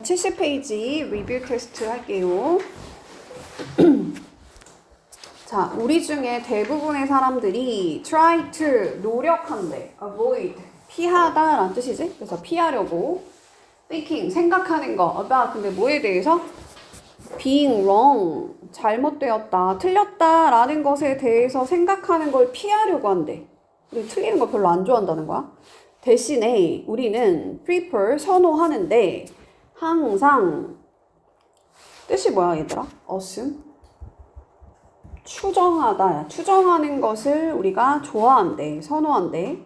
70페이지 리뷰 테스트 할게요. 자, 우리 중에 대부분의 사람들이 try to, 노력한대. avoid, 피하다 라는 뜻이지? 그래서 피하려고. thinking, 생각하는 거. about, 근데 뭐에 대해서? being wrong, 잘못되었다, 틀렸다 라는 것에 대해서 생각하는 걸 피하려고 한대. 우리 틀리는 거 별로 안 좋아한다는 거야. 대신에 우리는 prefer, 선호하는데 항상 뜻이 뭐야 얘들아? assume? 추정하다, 추정하는 것을 우리가 좋아한대, 선호한대.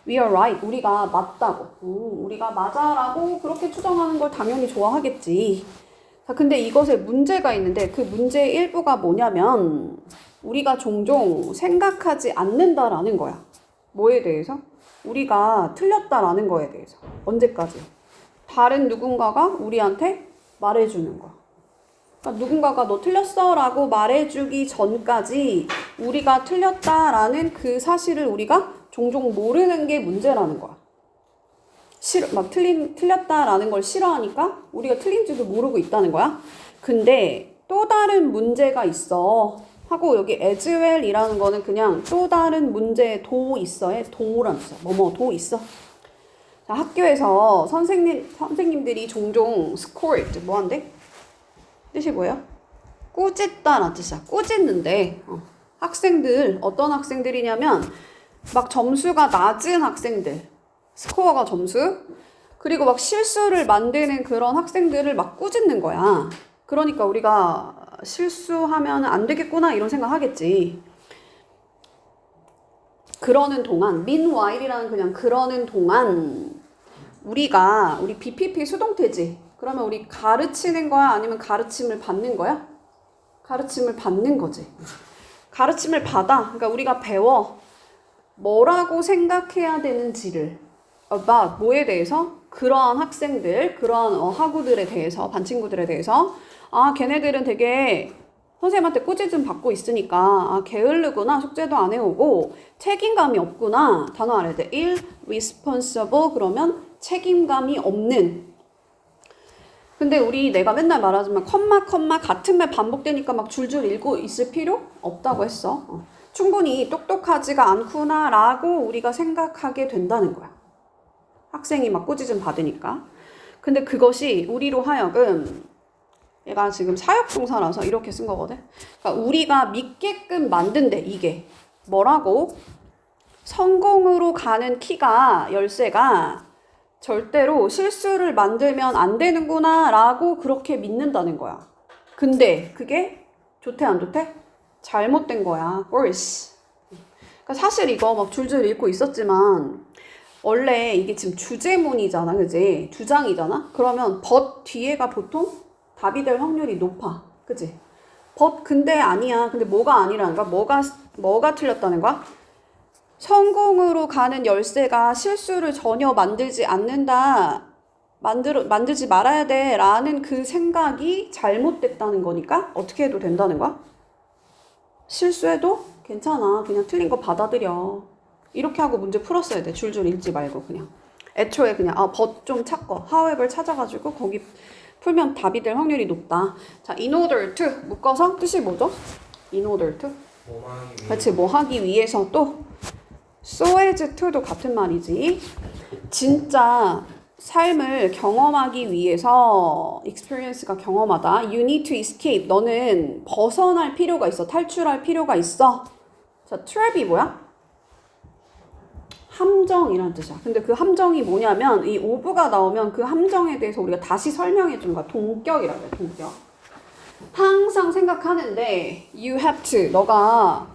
We are right, 우리가 맞다고. 우리가 맞아라고 그렇게 추정하는 걸 당연히 좋아하겠지. 자, 근데 이것에 문제가 있는데 그 문제의 일부가 뭐냐면 우리가 종종 생각하지 않는다라는 거야. 뭐에 대해서? 우리가 틀렸다라는 거에 대해서. 언제까지? 다른 누군가가 우리한테 말해주는 거야. 그러니까 누군가가 너 틀렸어 라고 말해주기 전까지 우리가 틀렸다라는 그 사실을 우리가 종종 모르는 게 문제라는 거야. 틀렸다라는 걸 싫어하니까 우리가 틀린지도 모르고 있다는 거야. 근데 또 다른 문제가 있어 하고 여기 as well 이라는 거는 그냥 또 다른 문제에 도 있어에 도란 뜻이야. 뭐뭐 도 있어. 자, 학교에서 선생님들이 종종 scored 뭐 한대? 뜻이 뭐예요? 꾸짖다라는 뜻이야. 꾸짖는데 학생들 어떤 학생들이냐면 막 점수가 낮은 학생들, 스코어가 점수, 그리고 막 실수를 만드는 그런 학생들을 막 꾸짖는 거야. 그러니까 우리가 실수하면 안 되겠구나 이런 생각 하겠지. 그러는 동안, meanwhile이라는 그냥 그러는 동안 우리 BPP 수동태지. 그러면 우리 가르치는 거야? 아니면 가르침을 받는 거야? 가르침을 받는 거지. 가르침을 받아. 그러니까 우리가 배워. 뭐라고 생각해야 되는지를 about, 뭐에 대해서? 그러한 학생들, 그러한 학우들에 대해서, 반 친구들에 대해서 아, 걔네들은 되게 선생님한테 꾸짖음 받고 있으니까 아, 게으르구나, 숙제도 안 해오고 책임감이 없구나. 단어 알아야 돼. irresponsible, 그러면 책임감이 없는. 근데 내가 맨날 말하지만 컴마 같은 말 반복되니까 막 줄줄 읽고 있을 필요 없다고 했어. 충분히 똑똑하지가 않구나 라고 우리가 생각하게 된다는 거야. 학생이 막 꾸짖음 받으니까. 근데 그것이 우리로 하여금, 얘가 지금 사역동사라서 이렇게 쓴 거거든. 그러니까 우리가 믿게끔 만든대. 이게 뭐라고? 성공으로 가는 키가, 열쇠가 절대로 실수를 만들면 안 되는구나 라고 그렇게 믿는다는 거야. 근데 그게 좋대 안 좋대? 잘못된 거야. worse. 그러니까 사실 이거 막 줄줄 읽고 있었지만 원래 이게 지금 주제문이잖아, 그지? 주장이잖아? 그러면 but 뒤에가 보통 답이 될 확률이 높아, 그지? but 근데 아니야. 근데 뭐가 아니라는 거야? 뭐가 틀렸다는 거야? 성공으로 가는 열쇠가 실수를 전혀 만들지 않는다. 만들지 말아야 돼 라는 그 생각이 잘못됐다는 거니까 어떻게 해도 된다는 거야? 실수해도 괜찮아. 그냥 틀린 거 받아들여. 이렇게 하고 문제 풀었어야 돼. 줄줄 읽지 말고 그냥. 애초에 그냥 but 좀 찾고 however 찾아가지고 거기 풀면 답이 될 확률이 높다. 자, in order to 묶어서 뜻이 뭐죠? in order to? 그렇지, 뭐 하기 위해서 또 so as to도 같은 말이지. 진짜 삶을 경험하기 위해서 experience가 경험하다. You need to escape. 너는 벗어날 필요가 있어. 탈출할 필요가 있어. 자, trap이 뭐야? 함정이라는 뜻이야. 근데 그 함정이 뭐냐면 이 of가 나오면 그 함정에 대해서 우리가 다시 설명해 주는 거야. 동격이라고 해. 동격. 항상 생각하는데 you have to. 너가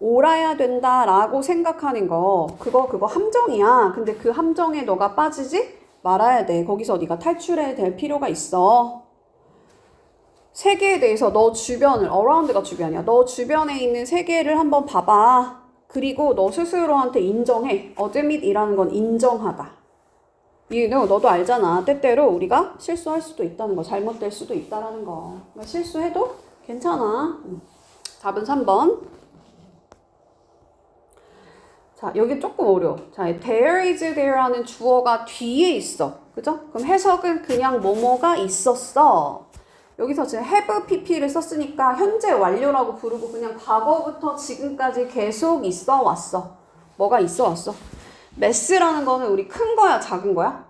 옳아야 된다라고 생각하는 거 그거 함정이야. 근데 그 함정에 너가 빠지지 말아야 돼. 거기서 네가 탈출해야 될 필요가 있어. 세계에 대해서 너 주변을, around가 주변이야. 너 주변에 있는 세계를 한번 봐봐. 그리고 너 스스로한테 인정해. admit이라는 건 인정하다. You know, 너도 알잖아. 때때로 우리가 실수할 수도 있다는 거, 잘못될 수도 있다라는 거. 그러니까 실수해도 괜찮아. 답은 3번. 자, 여기 조금 어려워. 자, there is there라는 주어가 뒤에 있어. 그죠? 그럼 해석은 그냥 뭐뭐가 있었어. 여기서 지금 have pp를 썼으니까 현재 완료라고 부르고 그냥 과거부터 지금까지 계속 있어 왔어. 뭐가 있어 왔어. 매스라는 거는 우리 큰 거야, 작은 거야?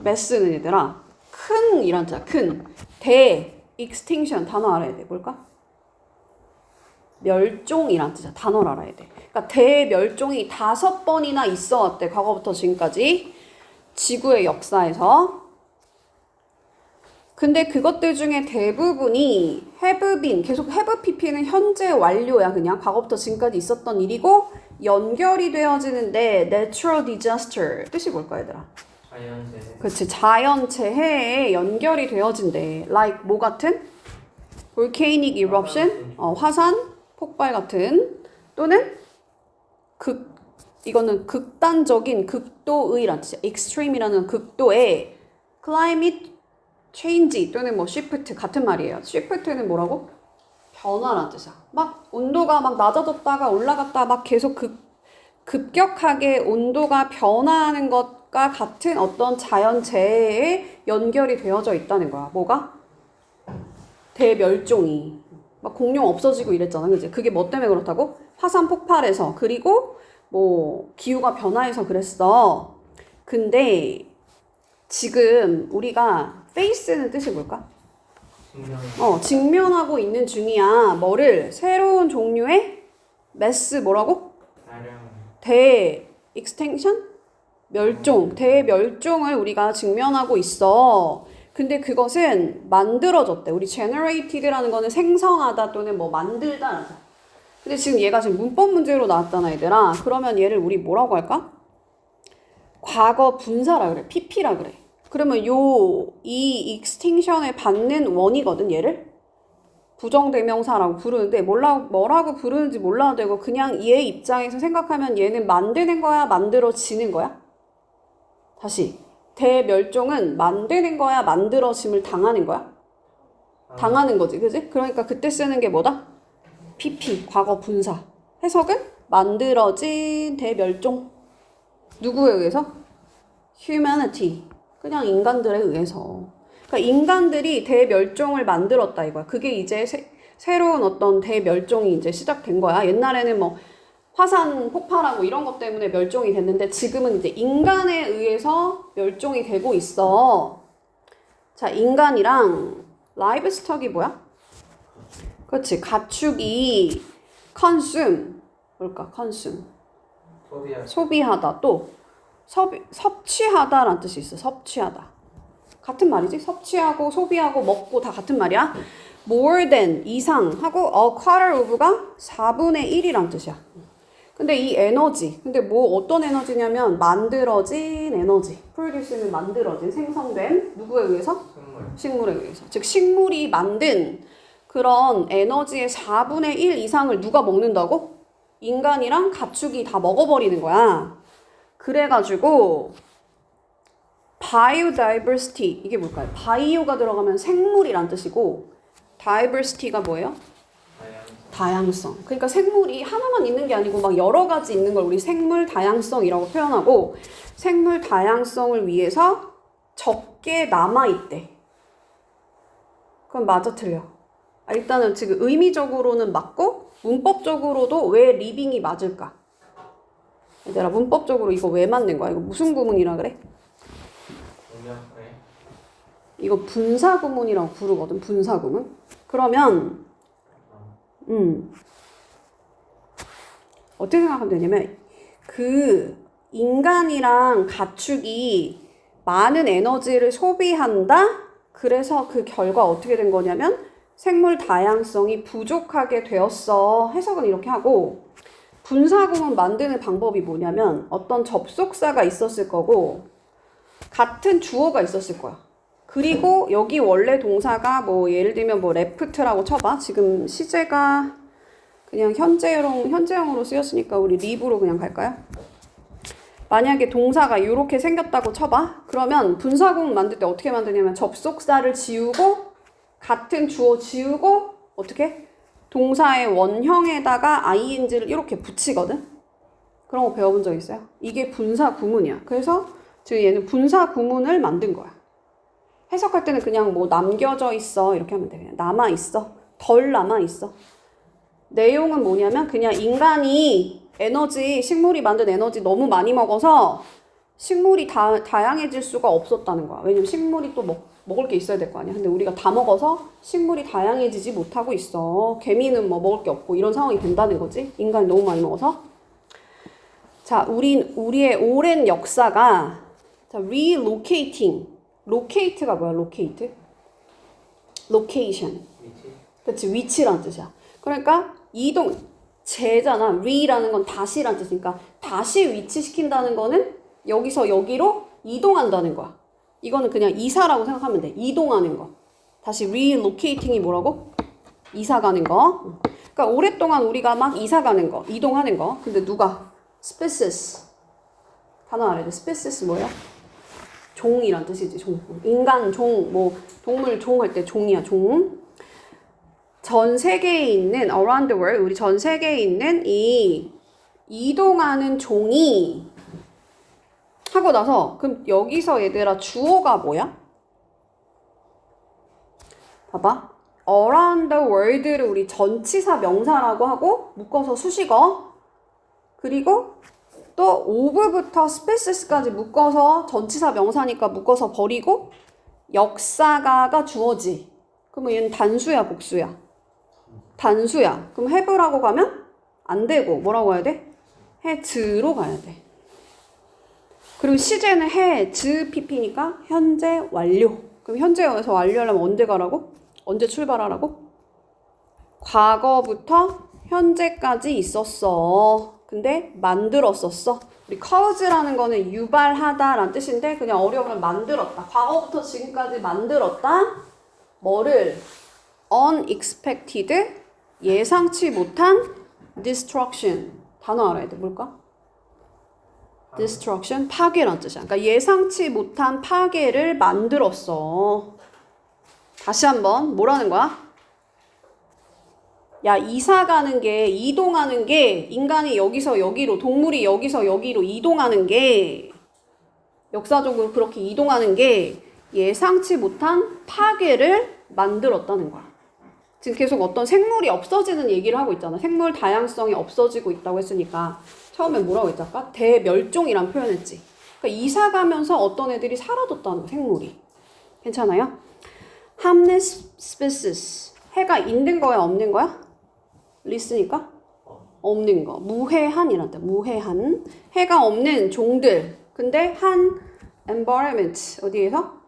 매스는 얘들아 큰 이란 뜻이야. 큰. 대 extinction 단어 알아야 돼. 뭘까? 멸종이란 뜻이야. 단어를 알아야 돼. 그러니까 대멸종이 5번이나 있어 왔대. 과거부터 지금까지 지구의 역사에서. 근데 그것들 중에 대부분이 have been, 계속 have pp는 현재 완료야. 그냥 과거부터 지금까지 있었던 일이고 연결이 되어지는데 natural disaster 뜻이 뭘까 얘들아? 자연재해. 그렇지. 자연재해에 연결이 되어진대. like 뭐 같은? volcanic eruption, 화산 폭발 같은 또는 이거는 극단적인 극도의란 뜻이야. extreme이라는 극도의 climate change 또는 뭐 shift 같은 말이에요. shift는 뭐라고? 변화란 뜻이야. 막 온도가 막 낮아졌다가 올라갔다 막 계속 급격하게 온도가 변화하는 것과 같은 어떤 자연재해에 연결이 되어져 있다는 거야. 뭐가? 대멸종이. 막 공룡 없어지고 이랬잖아. 그지? 그게 뭐 때문에 그렇다고? 화산 폭발해서. 그리고 뭐 기후가 변화해서 그랬어. 근데 지금 우리가 face는 뜻이 뭘까? 직면하고 있는 중이야. 뭐를? 새로운 종류의 mass 뭐라고? extinction? 멸종. 대멸종을 우리가 직면하고 있어. 근데 그것은 만들어졌대. 우리 generated라는 거는 생성하다 또는 뭐 만들다. 근데 지금 얘가 지금 문법 문제로 나왔잖아, 얘들아. 그러면 얘를 우리 뭐라고 할까? 과거 분사라 그래. pp라 그래. 그러면 이 extinction을 받는 원이거든, 얘를. 부정대명사라고 부르는데 뭐라고 부르는지 몰라도 되고 그냥 얘 입장에서 생각하면 얘는 만드는 거야, 만들어지는 거야? 다시. 대멸종은 만드는 거야, 만들어짐을 당하는 거야? 당하는 거지, 그지? 그러니까 그때 쓰는 게 뭐다? pp, 과거 분사. 해석은 만들어진 대멸종. 누구에 의해서? humanity. 그냥 인간들에 의해서. 그러니까 인간들이 대멸종을 만들었다 이거야. 그게 이제 새로운 어떤 대멸종이 이제 시작된 거야. 옛날에는 뭐 화산 폭발하고 이런 것 때문에 멸종이 됐는데 지금은 이제 인간에 의해서 멸종이 되고 있어. 자, 인간이랑 livestock이 뭐야? 그렇지. 가축이 consume. 뭘까? consume. 소비하다. 또 섭취하다라는 뜻이 있어. 섭취하다. 같은 말이지. 섭취하고 소비하고 먹고 다 같은 말이야. more than 이상 하고 a quarter of가 4분의 1이란 뜻이야. 근데 이 에너지, 근데 뭐 어떤 에너지냐면 만들어진 에너지. produce는 만들어진, 생성된 누구에 의해서? 식물에 의해서. 즉 식물이 만든 그런 에너지의 4분의 1 이상을 누가 먹는다고? 인간이랑 가축이 다 먹어버리는 거야. 그래가지고 biodiversity 이게 뭘까요? 바이오가 들어가면 생물이란 뜻이고 diversity가 뭐예요? 다양성. 그러니까 생물이 하나만 있는 게 아니고 막 여러 가지 있는 걸 우리 생물 다양성이라고 표현하고 생물 다양성을 위해서 적게 남아있대. 그럼 맞아 틀려? 일단은 지금 의미적으로는 맞고 문법적으로도 왜 리빙이 맞을까? 얘들아 문법적으로 이거 왜 맞는 거야? 이거 무슨 구문이라 그래? 이거 분사구문이라고 부르거든. 분사구문. 그러면 어떻게 생각하면 되냐면 그 인간이랑 가축이 많은 에너지를 소비한다? 그래서 그 결과 어떻게 된 거냐면 생물 다양성이 부족하게 되었어. 해석은 이렇게 하고 분사구문 만드는 방법이 뭐냐면 어떤 접속사가 있었을 거고 같은 주어가 있었을 거야. 그리고 여기 원래 동사가 뭐 예를 들면 뭐 left라고 쳐봐. 지금 시제가 그냥 현재형으로 쓰였으니까 우리 live로 그냥 갈까요? 만약에 동사가 이렇게 생겼다고 쳐봐. 그러면 분사구문 만들 때 어떻게 만드냐면 접속사를 지우고 같은 주어 지우고 어떻게? 동사의 원형에다가 ing를 이렇게 붙이거든? 그런 거 배워본 적 있어요? 이게 분사구문이야. 그래서 즉 얘는 분사 구문을 만든 거야. 해석할 때는 그냥 뭐 남겨져 있어 이렇게 하면 돼. 그냥 남아 있어. 덜 남아 있어. 내용은 뭐냐면 그냥 인간이 에너지, 식물이 만든 에너지 너무 많이 먹어서 식물이 다양해질 수가 없었다는 거야. 왜냐면 식물이 또 먹을 게 있어야 될 거 아니야. 근데 우리가 다 먹어서 식물이 다양해지지 못하고 있어. 개미는 뭐 먹을 게 없고 이런 상황이 된다는 거지. 인간이 너무 많이 먹어서. 자, 우리의 오랜 역사가 자, relocating. locate가 뭐야? locate? location. 그치, 위치란 뜻이야. 그러니까 이동, 재잖아. re라는 건 다시란 뜻이니까 다시 위치시킨다는 거는 여기서 여기로 이동한다는 거야. 이거는 그냥 이사라고 생각하면 돼. 이동하는 거. 다시 relocating이 뭐라고? 이사 가는 거. 그러니까 오랫동안 우리가 막 이사 가는 거, 이동하는 거. 근데 누가? species. 단어 알아야 돼. species 뭐야? 종이란 뜻이지. 종. 인간 종, 뭐 동물 종 할 때 종이야. 종. 전 세계에 있는 around the world, 우리 전 세계에 있는 이 이동하는 종이 하고 나서 그럼 여기서 얘들아 주어가 뭐야? 봐봐. around the world를 우리 전치사 명사라고 하고 묶어서 수식어. 그리고 또 of부터 species까지 묶어서 전치사 명사니까 묶어서 버리고 역사가가 주어지. 그러면 얘는 단수야, 복수야? 단수야. 그럼 have라고 가면 안 되고 뭐라고 해야 돼? has로 가야 돼. 그리고 시제는 has pp니까 현재 완료. 그럼 현재에서 완료하려면 언제 가라고? 언제 출발하라고? 과거부터 현재까지 있었어. 근데 만들었었어. 우리 cause라는 거는 유발하다라는 뜻인데 그냥 어려우면 만들었다. 과거부터 지금까지 만들었다. 뭐를? unexpected, 예상치 못한 destruction. 단어 알아야 돼. 뭘까? destruction, 파괴란 뜻이야. 그러니까 예상치 못한 파괴를 만들었어. 다시 한번 뭐라는 거야? 야, 이사 가는 게, 이동하는 게, 인간이 여기서 여기로, 동물이 여기서 여기로 이동하는 게, 역사적으로 그렇게 이동하는 게 예상치 못한 파괴를 만들었다는 거야. 지금 계속 어떤 생물이 없어지는 얘기를 하고 있잖아. 생물 다양성이 없어지고 있다고 했으니까. 처음에 뭐라고 했지 아까? 대멸종이란 표현했지. 그러니까 이사 가면서 어떤 애들이 사라졌다는 거야, 생물이. 괜찮아요? harmless species. 해가 있는 거야, 없는 거야? 리스니까? 없는 거. 무해한이란 뜻. 무해한. 해가 없는 종들. 근데 한 environment. 어디에서?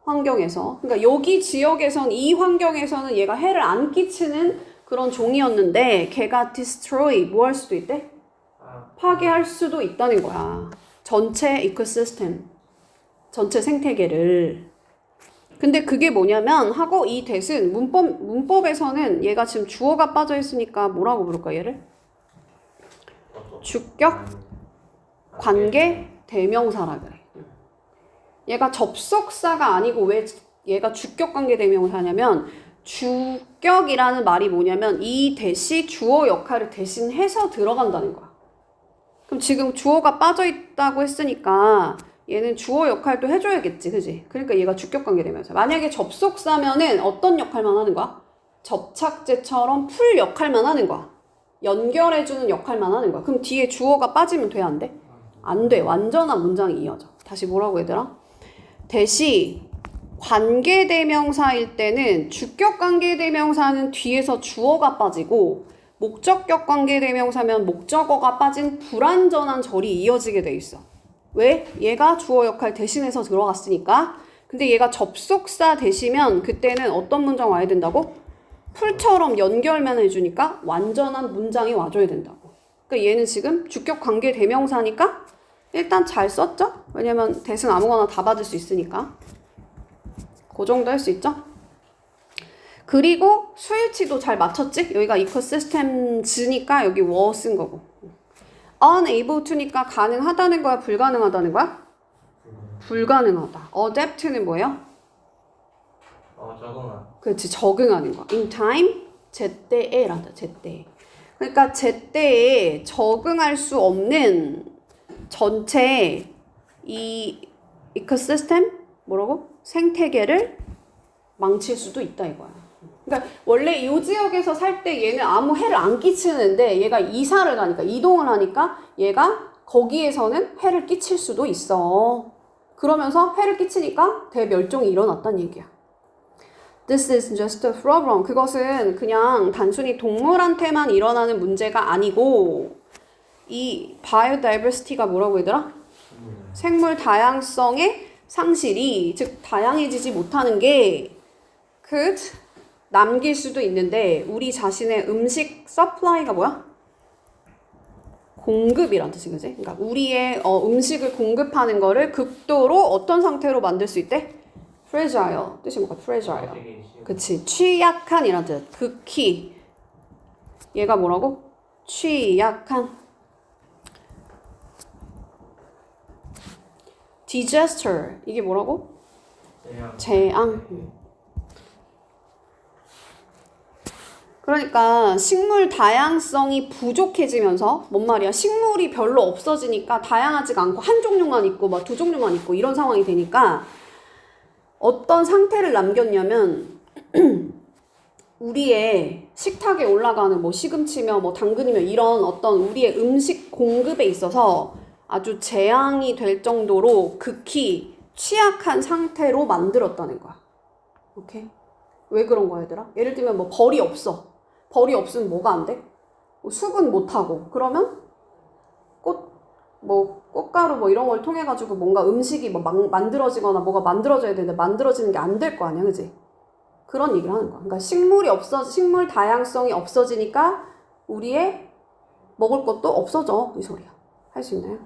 환경에서. 그러니까 여기 지역에선, 이 환경에서는 얘가 해를 안 끼치는 그런 종이었는데 걔가 destroy, 뭐 할 수도 있대? 파괴할 수도 있다는 거야. 전체 이코시스템. 전체 생태계를. 근데 그게 뭐냐면 하고 이 that은 문법에서는 얘가 지금 주어가 빠져 있으니까 뭐라고 부를까 얘를? 주격 관계 대명사라 그래. 얘가 접속사가 아니고 왜 얘가 주격 관계 대명사냐면 주격이라는 말이 뭐냐면 이 that이 주어 역할을 대신해서 들어간다는 거야. 그럼 지금 주어가 빠져 있다고 했으니까 얘는 주어 역할도 해줘야겠지, 그지? 그러니까 얘가 주격관계 되면서. 만약에 접속사면은 어떤 역할만 하는 거야? 접착제처럼 풀 역할만 하는 거야. 연결해주는 역할만 하는 거야. 그럼 뒤에 주어가 빠지면 돼, 안 돼? 안 돼. 완전한 문장이 이어져. 다시 뭐라고 얘들아? 대시 관계대명사일 때는 주격관계대명사는 뒤에서 주어가 빠지고 목적격 관계대명사면 목적어가 빠진 불완전한 절이 이어지게 돼 있어. 왜? 얘가 주어 역할 대신해서 들어갔으니까. 근데 얘가 접속사 대시면 그때는 어떤 문장 와야 된다고? 풀처럼 연결만 해주니까 완전한 문장이 와줘야 된다고. 그러니까 얘는 지금 주격 관계 대명사니까 일단 잘 썼죠? 왜냐면 대신 아무거나 다 받을 수 있으니까. 그 정도 할 수 있죠? 그리고 수일치도 잘 맞췄지? 여기가 이코시스템즈니까 여기 were 쓴 거고. unable to니까 가능하다는 거야? 불가능하다는 거야? 불가능하다. adapt는 뭐예요? 적응한. 그렇지, 적응하는 거. in time, 제때에란다, 제때. 그러니까 제때에 적응할 수 없는 전체 이 이코시스템 뭐라고? 생태계를 망칠 수도 있다 이거야. 그러니까 원래 이 지역에서 살 때 얘는 아무 해를 안 끼치는데 얘가 이사를 가니까 이동을 하니까 얘가 거기에서는 해를 끼칠 수도 있어. 그러면서 해를 끼치니까 대멸종이 일어났다는 얘기야. This is just a problem. 그것은 그냥 단순히 동물한테만 일어나는 문제가 아니고 이 biodiversity가 뭐라고 얘들아? 생물 다양성의 상실이 즉 다양해지지 못하는 게 could 남길 수도 있는데 우리 자신의 음식 서플라이가 뭐야? 공급이란 뜻인 거지. 그러니까 우리의 음식을 공급하는 거를 극도로 어떤 상태로 만들 수 있대? fragile. 뜻이 뭐가 fragile. 그치. 취약한이란 뜻. 극히. 얘가 뭐라고? 취약한. disaster. 이게 뭐라고? 재앙. 그러니까 식물 다양성이 부족해지면서 뭔 말이야? 식물이 별로 없어지니까 다양하지가 않고 한 종류만 있고 막 두 종류만 있고 이런 상황이 되니까 어떤 상태를 남겼냐면 우리의 식탁에 올라가는 뭐 시금치며 뭐 당근이며 이런 어떤 우리의 음식 공급에 있어서 아주 재앙이 될 정도로 극히 취약한 상태로 만들었다는 거야. 오케이? 왜 그런 거야, 얘들아? 예를 들면 뭐 벌이 없어. 벌이 없으면 뭐가 안 돼? 뭐 수분 못 하고. 그러면 꽃가루 뭐 이런 걸 통해 가지고 뭔가 음식이 뭐 만들어지거나 뭐가 만들어져야 되는데 만들어지는 게 안 될 거 아니야, 그지? 그런 얘기를 하는 거야. 그러니까 식물 다양성이 없어지니까 우리의 먹을 것도 없어져. 이 소리야. 할 수 있나요?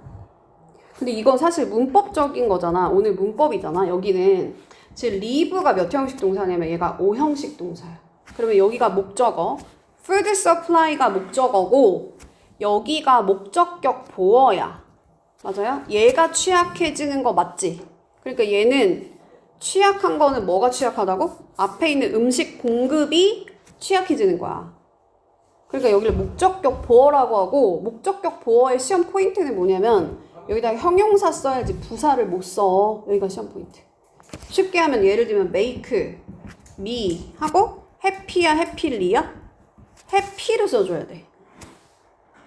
근데 이건 사실 문법적인 거잖아. 오늘 문법이잖아. 여기는 지금 live가 몇 형식 동사냐면 얘가 5형식 동사야. 그러면 여기가 목적어, food supply가 목적어고 여기가 목적격 보어야. 맞아요? 얘가 취약해지는 거 맞지? 그러니까 얘는 취약한 거는 뭐가 취약하다고? 앞에 있는 음식 공급이 취약해지는 거야. 그러니까 여기를 목적격 보어라고 하고 목적격 보어의 시험 포인트는 뭐냐면 여기다 형용사 써야지 부사를 못 써. 여기가 시험 포인트. 쉽게 하면 예를 들면 make, me 하고 happy야 happyly야? happy를 써줘야 돼.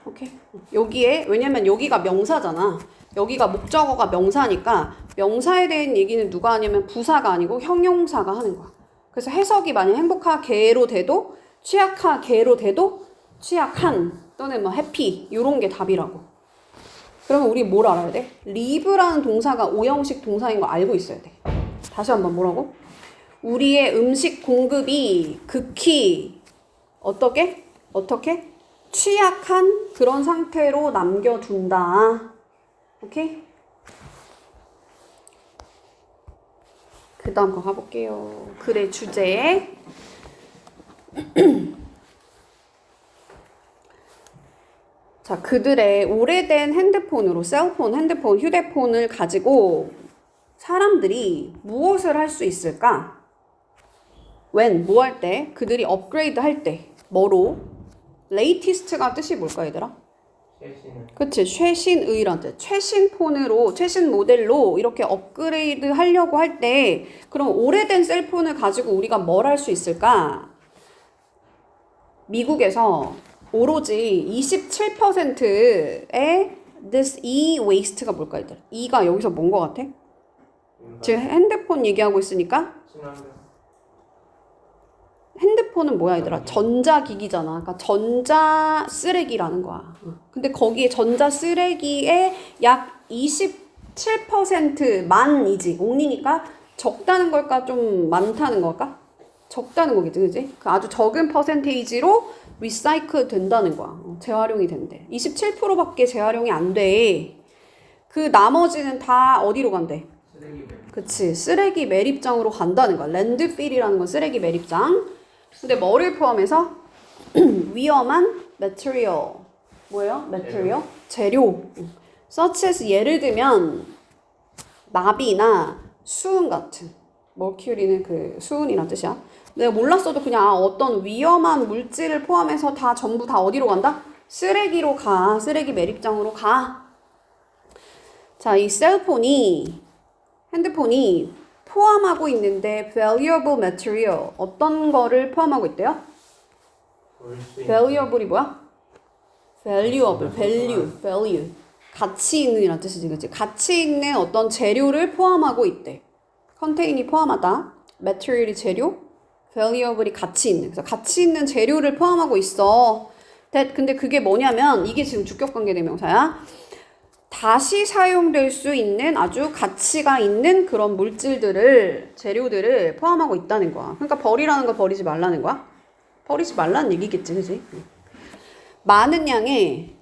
오케이? 여기에 왜냐면 여기가 명사잖아. 여기가 목적어가 명사니까 명사에 대한 얘기는 누가 하냐면 부사가 아니고 형용사가 하는 거야. 그래서 해석이 만약 행복하게로 돼도 취약하게로 돼도 취약한 또는 뭐 happy 이런 게 답이라고. 그러면 우리 뭘 알아야 돼? live라는 동사가 5형식 동사인 거 알고 있어야 돼. 다시 한번 뭐라고? 우리의 음식 공급이 극히 어떻게? 취약한 그런 상태로 남겨둔다. 오케이? 그 다음 거 가볼게요. 글의 주제. 자, 그들의 오래된 핸드폰으로, 셀폰, 핸드폰, 휴대폰을 가지고 사람들이 무엇을 할 수 있을까? when, 뭐 할 때? 그들이 업그레이드 할 때. 뭐로? latest가 뜻이 뭘까, 얘들아? 그치, 최신의란 뜻. 최신 폰으로, 최신 모델로 이렇게 업그레이드 하려고 할 때, 그럼 오래된 셀폰을 가지고 우리가 뭘 할 수 있을까? 미국에서 오로지 27%의 this e-waste가 뭘까, 얘들아? e가 여기서 뭔 거 같아? 지금 핸드폰 얘기하고 있으니까? 핸드폰은 뭐야, 얘들아? 전자기기잖아. 그러니까 전자 쓰레기라는 거야. 근데 거기에 전자 쓰레기의 약 27% 만이지. only니까 적다는 걸까? 좀 많다는 걸까? 적다는 거겠지, 그지? 그 아주 적은 퍼센테이지로 리사이클 된다는 거야. 재활용이 된대. 27%밖에 재활용이 안 돼. 그 나머지는 다 어디로 간대? 그치, 쓰레기 매립장으로 간다는 거야. 랜드필이라는 건 쓰레기 매립장. 근데 뭐를 포함해서? 위험한 material. 뭐예요? material? 재료. such as 예를 들면 나비나 수은 같은. 머큐리는 그 수은이란 뜻이야. 내가 몰랐어도 그냥 어떤 위험한 물질을 포함해서 다 전부 다 어디로 간다? 쓰레기로 가. 쓰레기 매립장으로 가. 자, 이 셀폰이 핸드폰이 포함하고 있는데 valuable material 어떤 거를 포함하고 있대요? valuable이 뭐야? valuable, value 가치 있는이란 뜻이지, 그치? 가치 있는 어떤 재료를 포함하고 있대. contain이 포함하다, material이 재료, valuable이 가치 있는. 그래서 가치 있는 재료를 포함하고 있어. 근데 그게 뭐냐면 이게 지금 주격관계 대명사야. 다시 사용될 수 있는 아주 가치가 있는 그런 물질들을, 재료들을 포함하고 있다는 거야. 그러니까 버리라는 거 버리지 말라는 거야. 버리지 말라는 얘기겠지, 그치? 많은 양의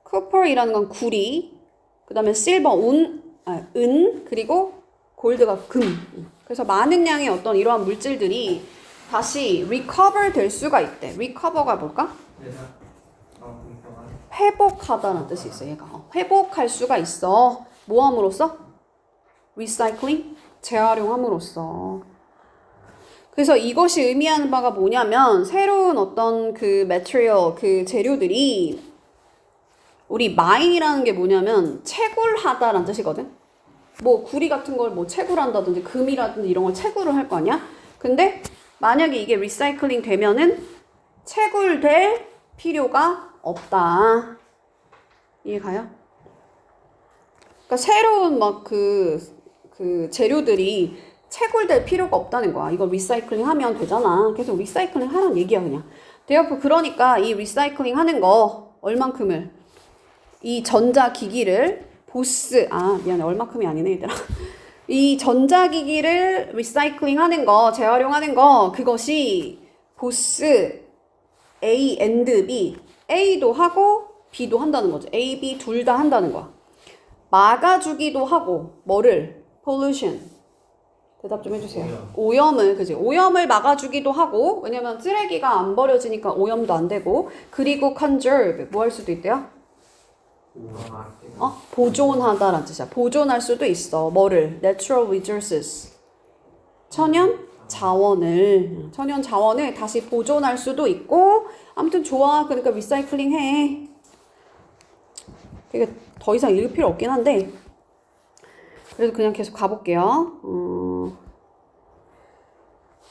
코퍼이라는 건 구리, 그 다음에 실버, 은, 그리고 골드가 금. 그래서 많은 양의 어떤 이러한 물질들이 다시 recover 될 수가 있대. recover가 뭘까? 회복하다라는 뜻이 있어, 얘가. 회복할 수가 있어. 뭐 함으로써? recycling? 재활용함으로써. 그래서 이것이 의미하는 바가 뭐냐면 새로운 어떤 그 material, 그 재료들이 우리 mine이라는 게 뭐냐면 채굴하다라는 뜻이거든. 뭐 구리 같은 걸 뭐 채굴한다든지 금이라든지 이런 걸 채굴을 할 거 아니야? 근데 만약에 이게 리사이클링 되면은 채굴될 필요가 없다. 이해가요? 그러니까 새로운 막 그 재료들이 채굴될 필요가 없다는 거야. 이거 리사이클링 하면 되잖아. 계속 리사이클링 하라는 얘기야, 그냥. 대여프 그러니까 이 리사이클링 하는 거 얼만큼을 이 전자기기를 미안해. 얼만큼이 아니네, 얘들아. 이 전자기기를 리사이클링 하는 거, 재활용하는 거, 그것이 보스 A and B, A도 하고 B도 한다는 거죠. A, B 둘 다 한다는 거야. 막아주기도 하고 뭐를? pollution. 대답 좀 해주세요. 오염을, 그지? 오염을 막아주기도 하고, 왜냐면 쓰레기가 안 버려지니까 오염도 안 되고, 그리고 conserve, 뭐 할 수도 있대요? 보존하다라는 뜻이야. 보존할 수도 있어. 뭐를? natural resources. 천연 자원을 다시 보존할 수도 있고, 아무튼 좋아. 그러니까 리사이클링 해. 이게 더 이상 읽을 필요 없긴 한데, 그래도 그냥 계속 가볼게요.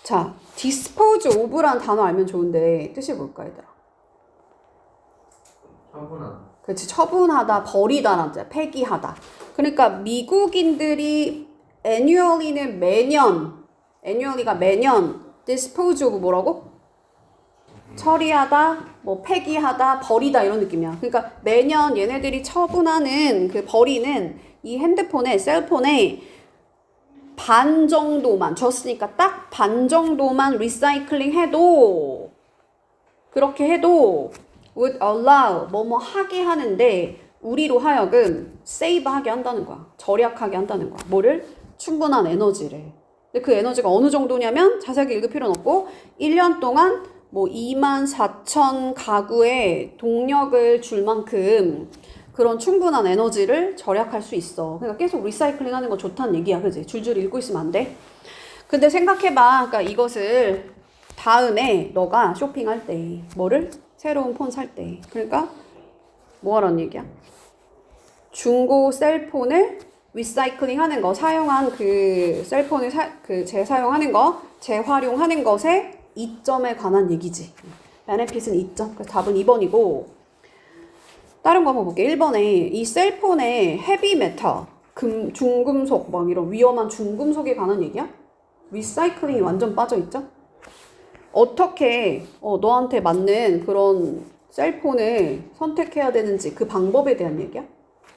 자, dispose of란 단어 알면 좋은데 뜻이 뭘까, 얘들아? 처분하다. 그렇지, 처분하다, 버리다라는 뜻이야. 폐기하다. 그러니까 미국인들이 annually는 annually가 매년 dispose of 뭐라고? 처리하다, 뭐 폐기하다, 버리다 이런 느낌이야. 그러니까 매년 얘네들이 처분하는 그 버리는 이 핸드폰에, 셀폰에 반 정도만 줬으니까 딱 반 정도만 리사이클링 해도, 그렇게 해도 would allow 뭐뭐 하게 하는데 우리로 하여금 save하게 한다는 거야. 절약하게 한다는 거야. 뭐를? 충분한 에너지를. 근데 그 에너지가 어느 정도냐면 자세하게 읽을 필요는 없고 1년 동안 뭐 24,000 가구에 동력을 줄 만큼 그런 충분한 에너지를 절약할 수 있어. 그러니까 계속 리사이클링 하는 거 좋다는 얘기야. 그지? 줄줄 읽고 있으면 안 돼. 근데 생각해봐. 그러니까 이것을 다음에 너가 쇼핑할 때 뭐를? 새로운 폰 살 때. 그러니까 뭐 하라는 얘기야? 중고 셀폰을 리사이클링 하는 거, 사용한 그 셀폰을 재사용하는 거, 재활용하는 것의 이점에 관한 얘기지. 베네핏은 2점. 그래서 답은 2번이고, 다른 거 한번 볼게. 1번에 이 셀폰에 헤비메탈, 중금속, 막 이런 위험한 중금속에 관한 얘기야? 리사이클링이 완전 빠져있죠? 어떻게 너한테 맞는 그런 셀폰을 선택해야 되는지 그 방법에 대한 얘기야?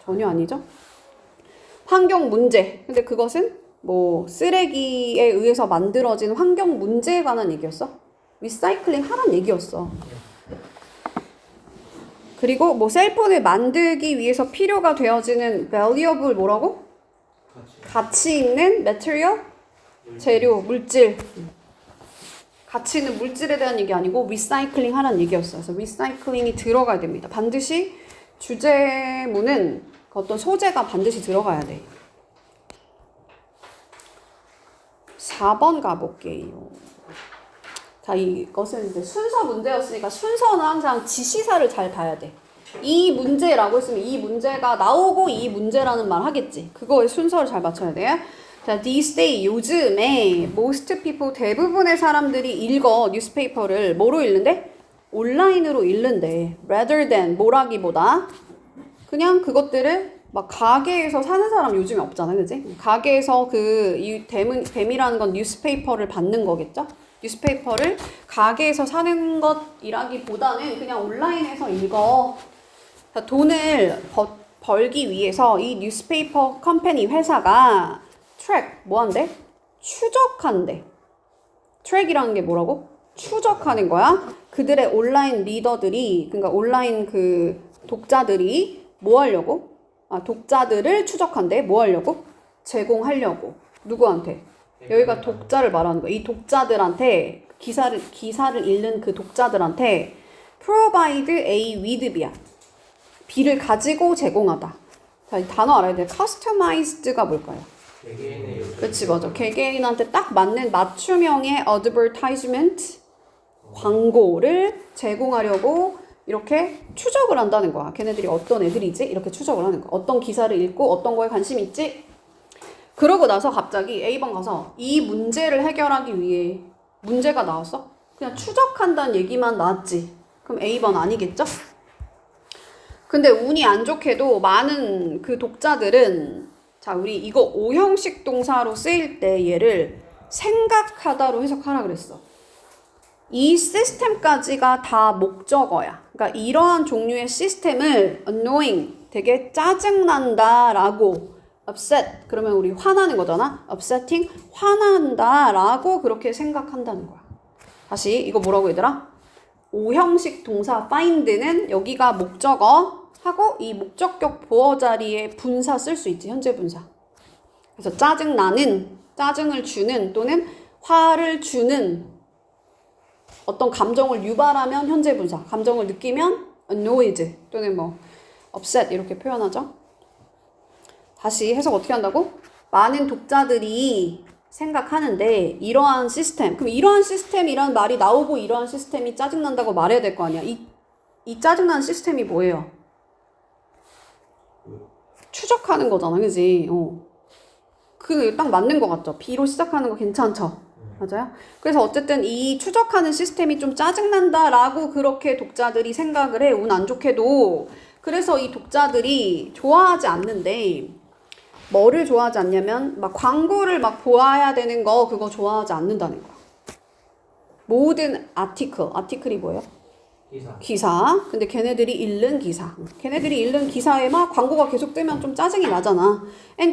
전혀 아니죠? 환경 문제. 근데 그것은 뭐 쓰레기에 의해서 만들어진 환경 문제에 관한 얘기였어. 리사이클링 하란 얘기였어. 그리고 뭐 셀폰을 만들기 위해서 필요가 되어지는 valuable 뭐라고? 가치 있는 material? 재료, 물질. 가치 있는 물질에 대한 얘기 아니고 리사이클링 하라는 얘기였어요. 그래서 리사이클링이 들어가야 됩니다. 반드시 주제문은 그 어떤 소재가 반드시 들어가야 돼. 4번 가볼게요. 자, 이것은 이제 순서 문제였으니까 순서는 항상 지시사를 잘 봐야 돼. 이 문제라고 했으면 이 문제가 나오고 이 문제라는 말 하겠지. 그거의 순서를 잘 맞춰야 돼. 자, these days, 요즘에 most people, 대부분의 사람들이 읽어 뉴스페이퍼를 뭐로 읽는데? 온라인으로 읽는데 rather than 뭐라기보다 그냥 그것들을 막 가게에서 사는 사람 요즘에 없잖아, 그지? 가게에서 이 뱀이라는 건 뉴스페이퍼를 받는 거겠죠? 뉴스페이퍼를 가게에서 사는 것이라기보다는 그냥 온라인에서 읽어. 자, 돈을 벌기 위해서 이 뉴스페이퍼 컴퍼니 회사가 트랙 뭐 한대? 추적한대. 트랙이라는 게 뭐라고? 추적하는 거야. 그들의 온라인 리더들이, 그러니까 온라인 그 독자들이 뭐 하려고? 독자들을 추적한대. 뭐 하려고? 제공하려고. 누구한테? 여기가 독자를 말하는 거야. 이 독자들한테 기사를 읽는 그 독자들한테 provide a with B야. B를 가지고 제공하다. 자, 이 단어 알아야 돼. customized가 뭘까요? 그렇지, 맞아. 개개인한테 딱 맞는 맞춤형의 advertisement 광고를 제공하려고 이렇게 추적을 한다는 거야. 걔네들이 어떤 애들이지? 이렇게 추적을 하는 거야. 어떤 기사를 읽고 어떤 거에 관심 있지? 그러고 나서 갑자기 A번 가서 이 문제를 해결하기 위해 문제가 나왔어? 그냥 추적한다는 얘기만 나왔지. 그럼 A번 아니겠죠? 근데 운이 안 좋게도 많은 그 독자들은 자, 우리 이거 오형식 동사로 쓰일 때 얘를 생각하다로 해석하라 그랬어. 이 시스템까지가 다 목적어야. 그러니까 이러한 종류의 시스템을 annoying, 되게 짜증난다 라고 upset, 그러면 우리 화나는 거잖아. upsetting, 화난다 라고 그렇게 생각한다는 거야. 다시 이거 뭐라고 얘들아? 오형식 동사 find는 여기가 목적어 하고 이 목적격 보어 자리에 분사 쓸 수 있지. 현재 분사. 그래서 짜증나는, 짜증을 주는 또는 화를 주는 어떤 감정을 유발하면 현재 분사, 감정을 느끼면 annoyed 또는 뭐 upset 이렇게 표현하죠. 다시 해석 어떻게 한다고? 많은 독자들이 생각하는데 이러한 시스템, 그럼 이러한 시스템이란 말이 나오고 이러한 시스템이 짜증난다고 말해야 될 거 아니야. 이 짜증나는 시스템이 뭐예요? 추적하는 거잖아, 그지? 그게 딱 맞는 것 같죠? B로 시작하는 거 괜찮죠? 맞아요? 그래서 어쨌든 이 추적하는 시스템이 좀 짜증난다라고 그렇게 독자들이 생각을 해. 운 안 좋게도. 그래서 이 독자들이 좋아하지 않는데 뭐를 좋아하지 않냐면 막 광고를 막 보아야 되는 거 그거 좋아하지 않는다는 거야. 모든 아티클이 뭐예요? 기사. 근데 걔네들이 읽는 기사. 걔네들이 읽는 기사에 막 광고가 계속 뜨면 좀 짜증이 나잖아.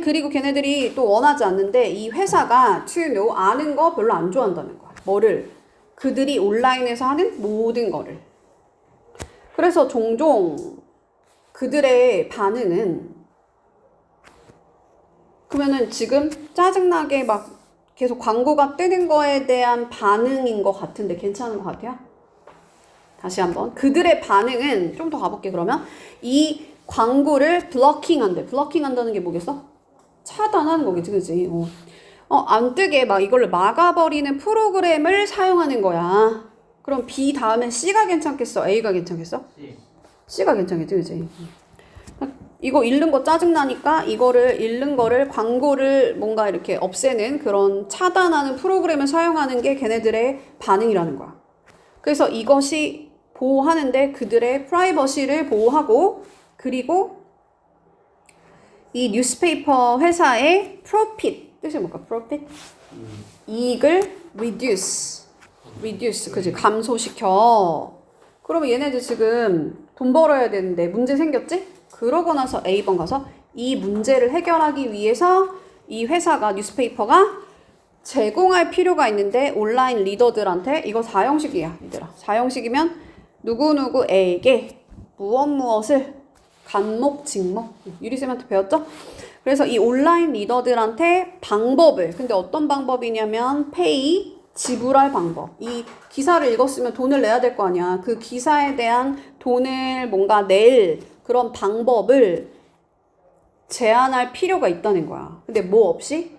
그리고 걔네들이 또 원하지 않는데 이 회사가 to know, 아는 거 별로 안 좋아한다는 거야. 뭐를? 그들이 온라인에서 하는 모든 거를. 그래서 종종 그들의 반응은 그러면은 지금 짜증나게 막 계속 광고가 뜨는 거에 대한 반응인 것 같은데 괜찮은 것 같아요? 다시 한번. 그들의 반응은 좀 더 가볼게 그러면. 이 광고를 블러킹한대. 블러킹한다는 게 뭐겠어? 차단하는 거겠지, 그지? 안 뜨게 막 이걸로 막아버리는 프로그램을 사용하는 거야. 그럼 B 다음에 C가 괜찮겠어? A가 괜찮겠어? C가 괜찮겠지, 그지? 이거 읽는 거 짜증나니까 이거를 읽는 거를 광고를 뭔가 이렇게 없애는 그런 차단하는 프로그램을 사용하는 게 걔네들의 반응이라는 거야. 그래서 이것이 보호하는데 그들의 프라이버시를 보호하고 그리고 이 뉴스페이퍼 회사의 profit, 뜻이 뭘까? profit? 이익을 reduce, 그치? 감소시켜. 그러면 얘네들 지금 돈 벌어야 되는데 문제 생겼지? 그러고 나서 A번 가서 이 문제를 해결하기 위해서 이 회사가 뉴스페이퍼가 제공할 필요가 있는데 온라인 리더들한테 이거 4형식이야 얘들아. 4형식이면 누구누구에게 무엇을 간목 직목 유리쌤한테 배웠죠? 그래서 이 온라인 리더들한테 방법을, 근데 어떤 방법이냐면 페이, 지불할 방법. 이 기사를 읽었으면 돈을 내야 될 거 아니야. 그 기사에 대한 돈을 뭔가 낼 그런 방법을 제안할 필요가 있다는 거야. 근데 뭐 없이?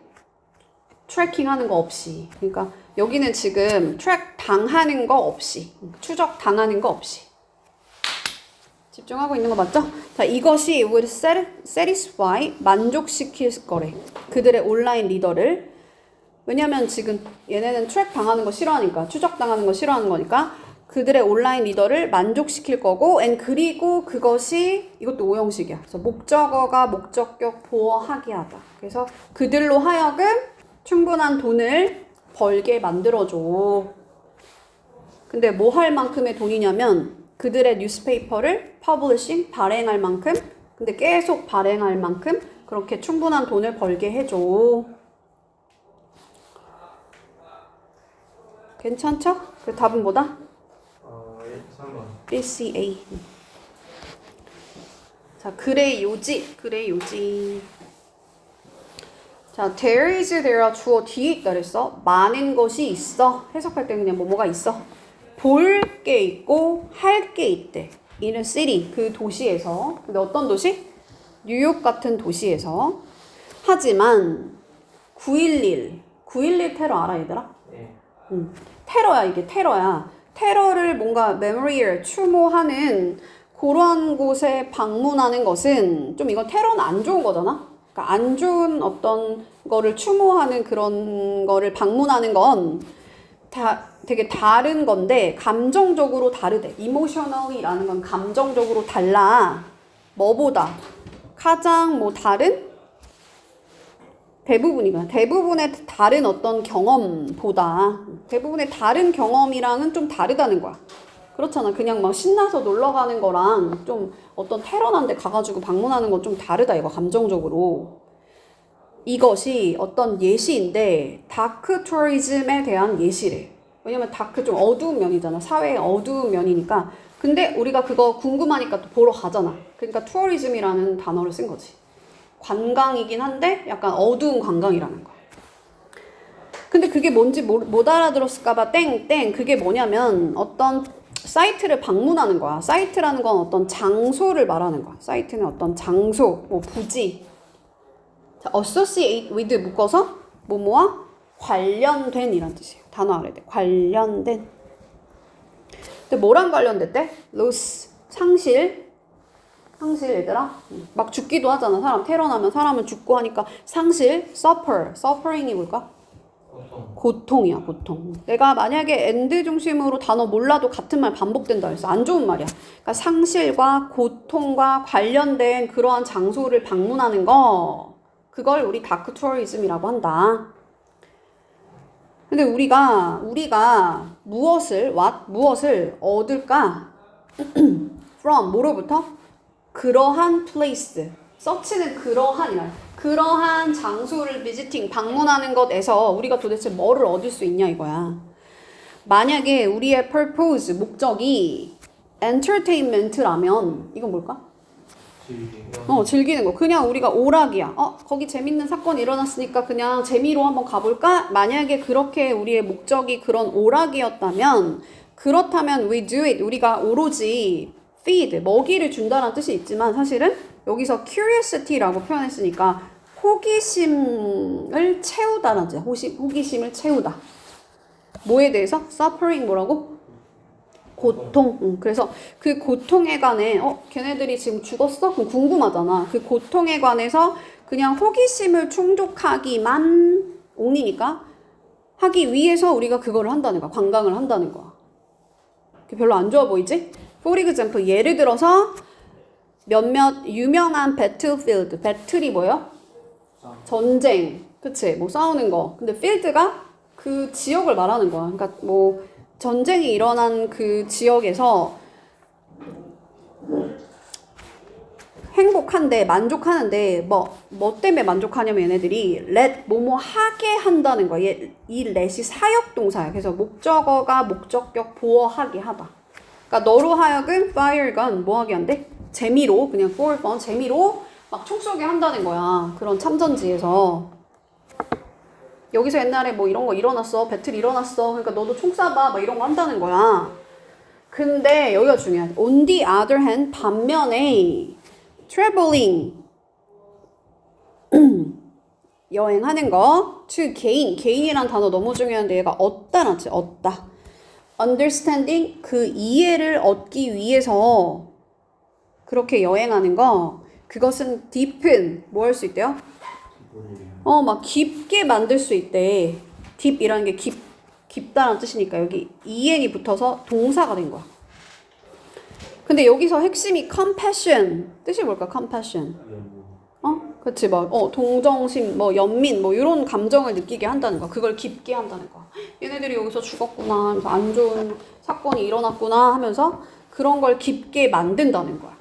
트래킹하는 거 없이. 그러니까 여기는 지금 트랙 당하는 거 없이, 추적 당하는 거 없이. 집중하고 있는 거 맞죠? 자, 이것이 would satisfy 만족시킬 거래. 그들의 온라인 리더를. 왜냐면 지금 얘네는 트랙 당하는 거 싫어하니까, 추적 당하는 거 싫어하는 거니까 그들의 온라인 리더를 만족시킬 거고, and 그리고 그것이 이것도 오형식이야. 그래서 목적어가 목적격 보어하게 하다. 그래서 그들로 하여금 충분한 돈을 벌게 만들어줘. 근데 뭐 할 만큼의 돈이냐면 그들의 뉴스페이퍼를 퍼블리싱 발행할 만큼, 근데 계속 발행할 만큼 그렇게 충분한 돈을 벌게 해줘. 괜찮죠? 그 답은 뭐다? 3번. BCA. 자, 그래요지. 자, there is, there are 주어 뒤에 있다 그랬어. 많은 것이 있어. 해석할 때 그냥 뭐가 있어. 볼 게 있고 할 게 있대. In a city, 그 도시에서. 근데 어떤 도시? 뉴욕 같은 도시에서. 하지만 9.11 테러 알아 얘들아? 네. 테러야, 이게 테러야. 테러를 뭔가 메모리를 추모하는 그런 곳에 방문하는 것은 좀 이건 테러는 안 좋은 거잖아. 그러니까 안 좋은 어떤 거를 추모하는 그런 거를 방문하는 건 다 되게 다른 건데 감정적으로 다르대. emotionally라는 건 감정적으로 달라. 뭐보다? 가장 뭐 다른? 대부분의 다른 어떤 경험보다 대부분의 다른 경험이랑은 좀 다르다는 거야. 그렇잖아. 그냥 막 신나서 놀러 가는 거랑 좀 어떤 테러난 데 가가지고 방문하는 건 좀 다르다 이거 감정적으로. 이것이 어떤 예시인데 다크 투어리즘에 대한 예시래. 왜냐면 다크 좀 어두운 면이잖아. 사회의 어두운 면이니까. 근데 우리가 그거 궁금하니까 또 보러 가잖아. 그러니까 투어리즘이라는 단어를 쓴 거지. 관광이긴 한데 약간 어두운 관광이라는 거야. 근데 그게 뭔지 못 알아들었을까봐 땡땡. 그게 뭐냐면 어떤 사이트를 방문하는 거야. 사이트라는 건 어떤 장소를 말하는 거야. 사이트는 어떤 장소, 뭐 부지. 자, associate with 묶어서 뭐뭐와 관련된 이란 뜻이에요. 단어 알아야 돼. 관련된. 근데 뭐랑 관련됐대? loss, 상실 얘들아. 막 죽기도 하잖아. 사람 테러 나면 사람은 죽고 하니까 상실, suffering이 뭘까? 고통이야, 고통. 내가 만약에 end 중심으로 단어 몰라도 같은 말 반복된다 그래서 안 좋은 말이야. 그러니까 상실과 고통과 관련된 그러한 장소를 방문하는 거, 그걸 우리 다크 투어리즘이라고 한다. 근데 우리가 무엇을 얻을까? from 뭐로부터? 그러한 place. 서치는 그러한 장소를 visiting 방문하는 것에서 우리가 도대체 뭐를 얻을 수 있냐 이거야. 만약에 우리의 purpose 목적이 entertainment라면 이건 뭘까? 즐기는 거. 그냥 우리가 오락이야. 거기 재밌는 사건이 일어났으니까 그냥 재미로 한번 가볼까? 만약에 그렇게 우리의 목적이 그런 오락이었다면, 그렇다면 we do it. 우리가 오로지 feed, 먹이를 준다는 뜻이 있지만 사실은 여기서 curiosity라고 표현했으니까 호기심을 채우다라는 뜻이야. 호기심을 채우다. 뭐에 대해서? suffering 뭐라고? 고통. 그래서 그 고통에 관해 걔네들이 지금 죽었어? 그럼 궁금하잖아. 그 고통에 관해서 그냥 호기심을 충족하기만 옹리니까 하기 위해서 우리가 그거를 한다는 거야. 관광을 한다는 거야. 별로 안 좋아 보이지? For example, 예를 들어서 몇몇 유명한 배틀필드. 배틀이 뭐예요? 전쟁. 그치? 뭐 싸우는 거. 근데 필드가 그 지역을 말하는 거야. 그러니까 뭐 전쟁이 일어난 그 지역에서 행복한데 만족하는데 뭐 때문에 만족하냐면 얘네들이 뭐뭐 하게 한다는 거야. 이 let이 사역동사야. 그래서 목적어가 목적격 보어하게 하다. 그러니까 너로 하여금 fire gun 뭐 하게 한대? 재미로 그냥 for fun 재미로 막 총 쏘게 한다는 거야. 그런 참전지에서. 여기서 옛날에 뭐 이런 거 일어났어. 배틀 일어났어. 그러니까 너도 총 쏴봐. 막 이런 거 한다는 거야. 근데 여기가 중요해. On the other hand, 반면에 traveling 여행하는 거 to gain이란 단어 너무 중요한데 얘가 얻다 낫지. 얻다. understanding 그 이해를 얻기 위해서 그렇게 여행하는 거 그것은 deepen 뭐 할 수 있대요? 막 깊게 만들 수 있대. deep이라는 게 깊다는 뜻이니까 여기 en이 붙어서 동사가 된 거야. 근데 여기서 핵심이 compassion 뜻이 뭘까? compassion 그치 동정심 연민 이런 감정을 느끼게 한다는 거야. 그걸 깊게 한다는 거야. 얘네들이 여기서 죽었구나 하면서 안 좋은 사건이 일어났구나 하면서 그런 걸 깊게 만든다는 거야.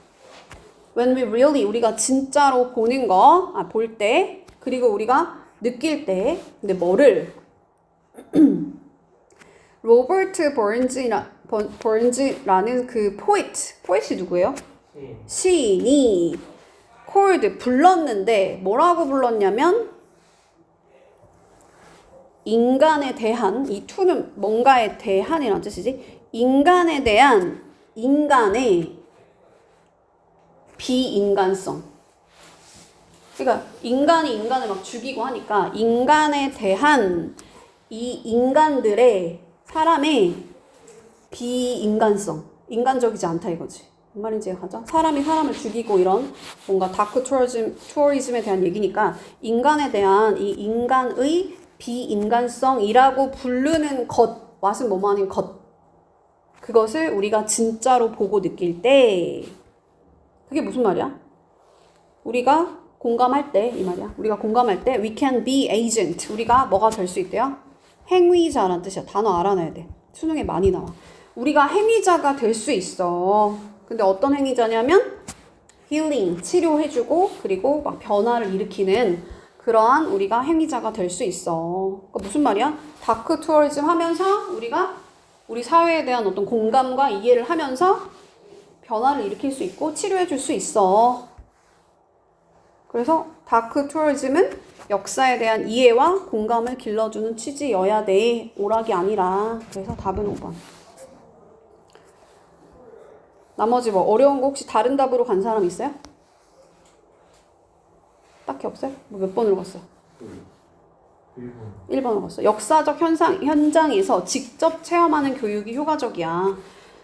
When we really 우리가 진짜로 보는 거 볼 때 그리고 우리가 느낄 때 근데 뭐를 로버트 버른즈라는 그 포엣이 누구예요? 시인이 called 불렀는데 뭐라고 불렀냐면 인간에 대한 이 to는 뭔가에 대한이라는 뜻이지 인간에 대한 인간의 비인간성 그러니까 인간이 인간을 막 죽이고 하니까 인간에 대한 이 인간들의 사람의 비인간성 인간적이지 않다 이거지. 뭔 말인지 이해가죠? 사람이 사람을 죽이고 이런 뭔가 다크 투어리즘에 대한 얘기니까 인간에 대한 이 인간의 비인간성이라고 부르는 것 왓은 뭐뭐 하는 것 그것을 우리가 진짜로 보고 느낄 때 그게 무슨 말이야? 우리가 공감할 때 이 말이야. 우리가 공감할 때 we can be agent 우리가 뭐가 될 수 있대요? 행위자라는 뜻이야. 단어 알아놔야 돼. 수능에 많이 나와. 우리가 행위자가 될 수 있어. 근데 어떤 행위자냐면 힐링, 치료해주고 그리고 막 변화를 일으키는 그러한 우리가 행위자가 될 수 있어. 그러니까 무슨 말이야? 다크 투어리즘 하면서 우리가 우리 사회에 대한 어떤 공감과 이해를 하면서 변화를 일으킬 수 있고 치료해줄 수 있어. 그래서 다크 투어리즘은 역사에 대한 이해와 공감을 길러주는 취지여야 돼. 오락이 아니라. 그래서 답은 5번. 나머지 어려운 거 혹시 다른 답으로 간 사람 있어요? 딱히 없어요? 몇 번으로 갔어요? 1번으로 갔어. 역사적 현장에서 직접 체험하는 교육이 효과적이야.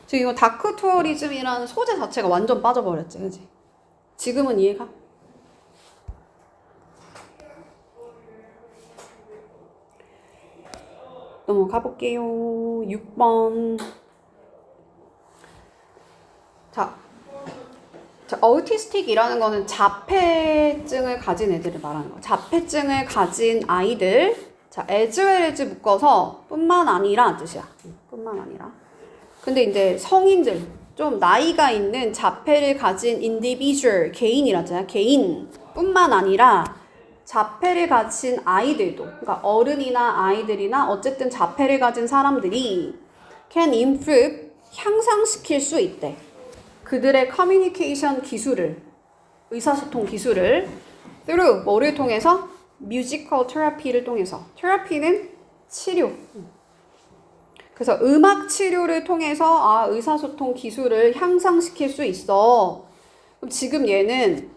지금 이거 다크 투어리즘이라는 소재 자체가 완전 빠져버렸지, 그치? 지금은 이해가? 넘어가 볼게요. 6번. 자, 어티스틱이라는 거는 자폐증을 가진 애들을 말하는 거야. 자폐증을 가진 아이들. 자, as well as 묶어서 뿐만 아니라 뜻이야. 뿐만 아니라. 근데 이제 성인들, 좀 나이가 있는 자폐를 가진 individual, 개인이라잖아요. 개인 뿐만 아니라 자폐를 가진 아이들도, 그러니까 어른이나 아이들이나 어쨌든 자폐를 가진 사람들이 can improve, 향상시킬 수 있대. 그들의 커뮤니케이션 기술을, 의사소통 기술을 through 뭐를 통해서? 뮤지컬 테라피를 통해서. 테라피는 치료. 그래서 음악 치료를 통해서 의사소통 기술을 향상시킬 수 있어. 그럼 지금 얘는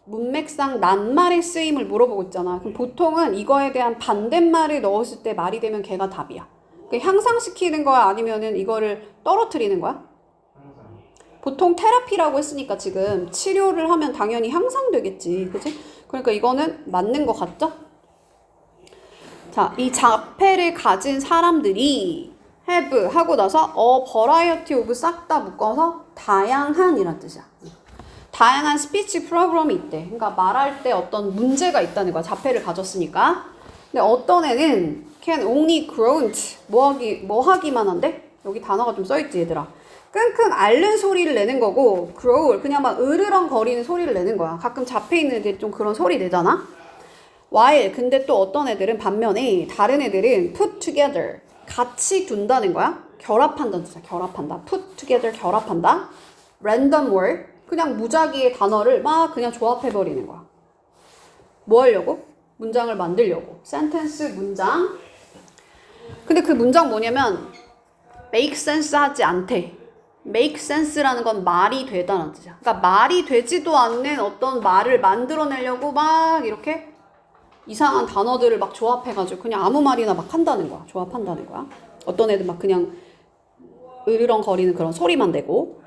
문맥상 낱말의 쓰임을 물어보고 있잖아. 그럼 보통은 이거에 대한 반대말을 넣었을 때 말이 되면 걔가 답이야. 향상시키는 거야? 아니면은 이거를 떨어뜨리는 거야? 보통 테라피라고 했으니까 지금 치료를 하면 당연히 향상되겠지. 그치? 그러니까 이거는 맞는 것 같죠? 자, 이 자폐를 가진 사람들이 have 하고 나서 a variety of 싹 다 묶어서 다양한 이란 뜻이야. 다양한 스피치 프로그램이 있대. 그러니까 말할 때 어떤 문제가 있다는 거야. 자폐를 가졌으니까. 근데 어떤 애는 can only grunt 뭐 하기만 한데? 여기 단어가 좀 써있지 얘들아. 끙끙 앓는 소리를 내는 거고 growl 그냥 막 으르렁거리는 소리를 내는 거야. 가끔 자폐 있는 애들이 좀 그런 소리 내잖아. while 근데 또 어떤 애들은 반면에 다른 애들은 put together 같이 둔다는 거야. 결합한다는 뜻이야. 결합한다. put together 결합한다. random word 그냥 무작위의 단어를 막 그냥 조합해버리는 거야. 뭐 하려고? 문장을 만들려고. sentence 문장. 근데 그 문장 뭐냐면 make sense 하지 않대. make sense라는 건 말이 되다는 뜻이야. 그러니까 말이 되지도 않는 어떤 말을 만들어내려고 막 이렇게 이상한 단어들을 막 조합해가지고 그냥 아무 말이나 막 한다는 거야. 조합한다는 거야. 어떤 애들 막 그냥 으르렁거리는 그런 소리만 내고.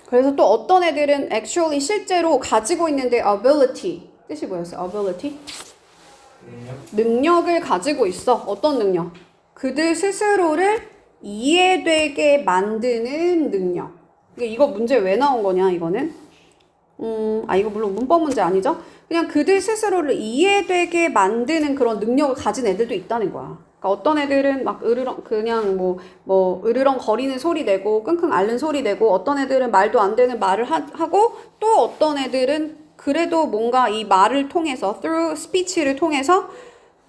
그래서 또 어떤 애들은 actually 실제로 가지고 있는데 ability 뜻이 뭐였어요? ability? 능력을 가지고 있어. 어떤 능력? 그들 스스로를 이해되게 만드는 능력. 이거 문제 왜 나온 거냐 이거는? 이거 물론 문법 문제 아니죠? 그냥 그들 스스로를 이해되게 만드는 그런 능력을 가진 애들도 있다는 거야. 그러니까 어떤 애들은 막 그냥 으르렁 거리는 소리 내고 끙끙 앓는 소리 내고 어떤 애들은 말도 안 되는 말을 하고 또 어떤 애들은 그래도 뭔가 이 말을 통해서 through speech를 통해서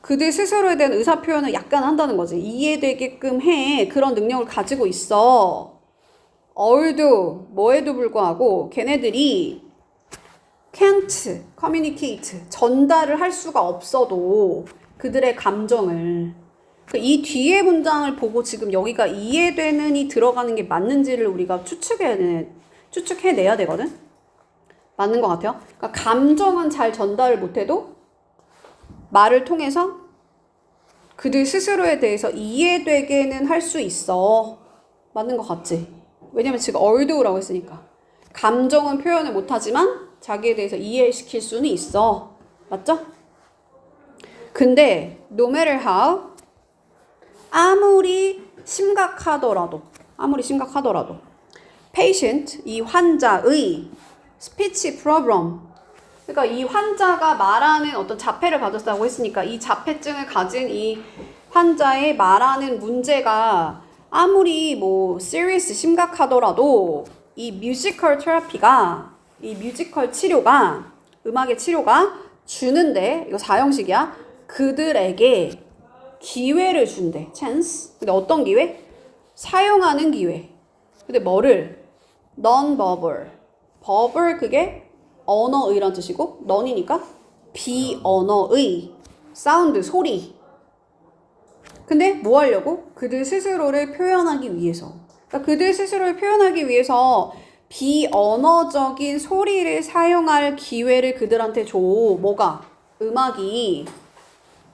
그들 스스로에 대한 의사 표현을 약간 한다는 거지. 이해되게끔 해. 그런 능력을 가지고 있어. 얼도 뭐에도 불구하고 걔네들이 can't communicate 전달을 할 수가 없어도 그들의 감정을 이 뒤에 문장을 보고 지금 여기가 이해되는이 들어가는 게 맞는지를 우리가 추측해내야 되거든. 맞는 것 같아요. 그러니까 감정은 잘 전달을 못해도 말을 통해서 그들 스스로에 대해서 이해되게는 할 수 있어. 맞는 것 같지? 왜냐면 지금 얼도라고 했으니까. 감정은 표현을 못하지만 자기에 대해서 이해시킬 수는 있어. 맞죠? 근데 no matter how 아무리 심각하더라도 patient 이 환자의 speech problem 그러니까 이 환자가 말하는 어떤 자폐를 가졌다고 했으니까 이 자폐증을 가진 이 환자의 말하는 문제가 아무리 serious 심각하더라도 이 뮤지컬 테라피가 이 뮤지컬 치료가 음악의 치료가 주는데 이거 4형식이야. 그들에게 기회를 준대. chance. 근데 어떤 기회? 사용하는 기회. 근데 뭐를? non-verbal. verbal 그게 언어의란 뜻이고 non이니까 비언어의 사운드 소리. 근데 뭐 하려고? 그들 스스로를 표현하기 위해서. 그러니까 그들 스스로를 표현하기 위해서 비언어적인 소리를 사용할 기회를 그들한테 줘. 뭐가? 음악이.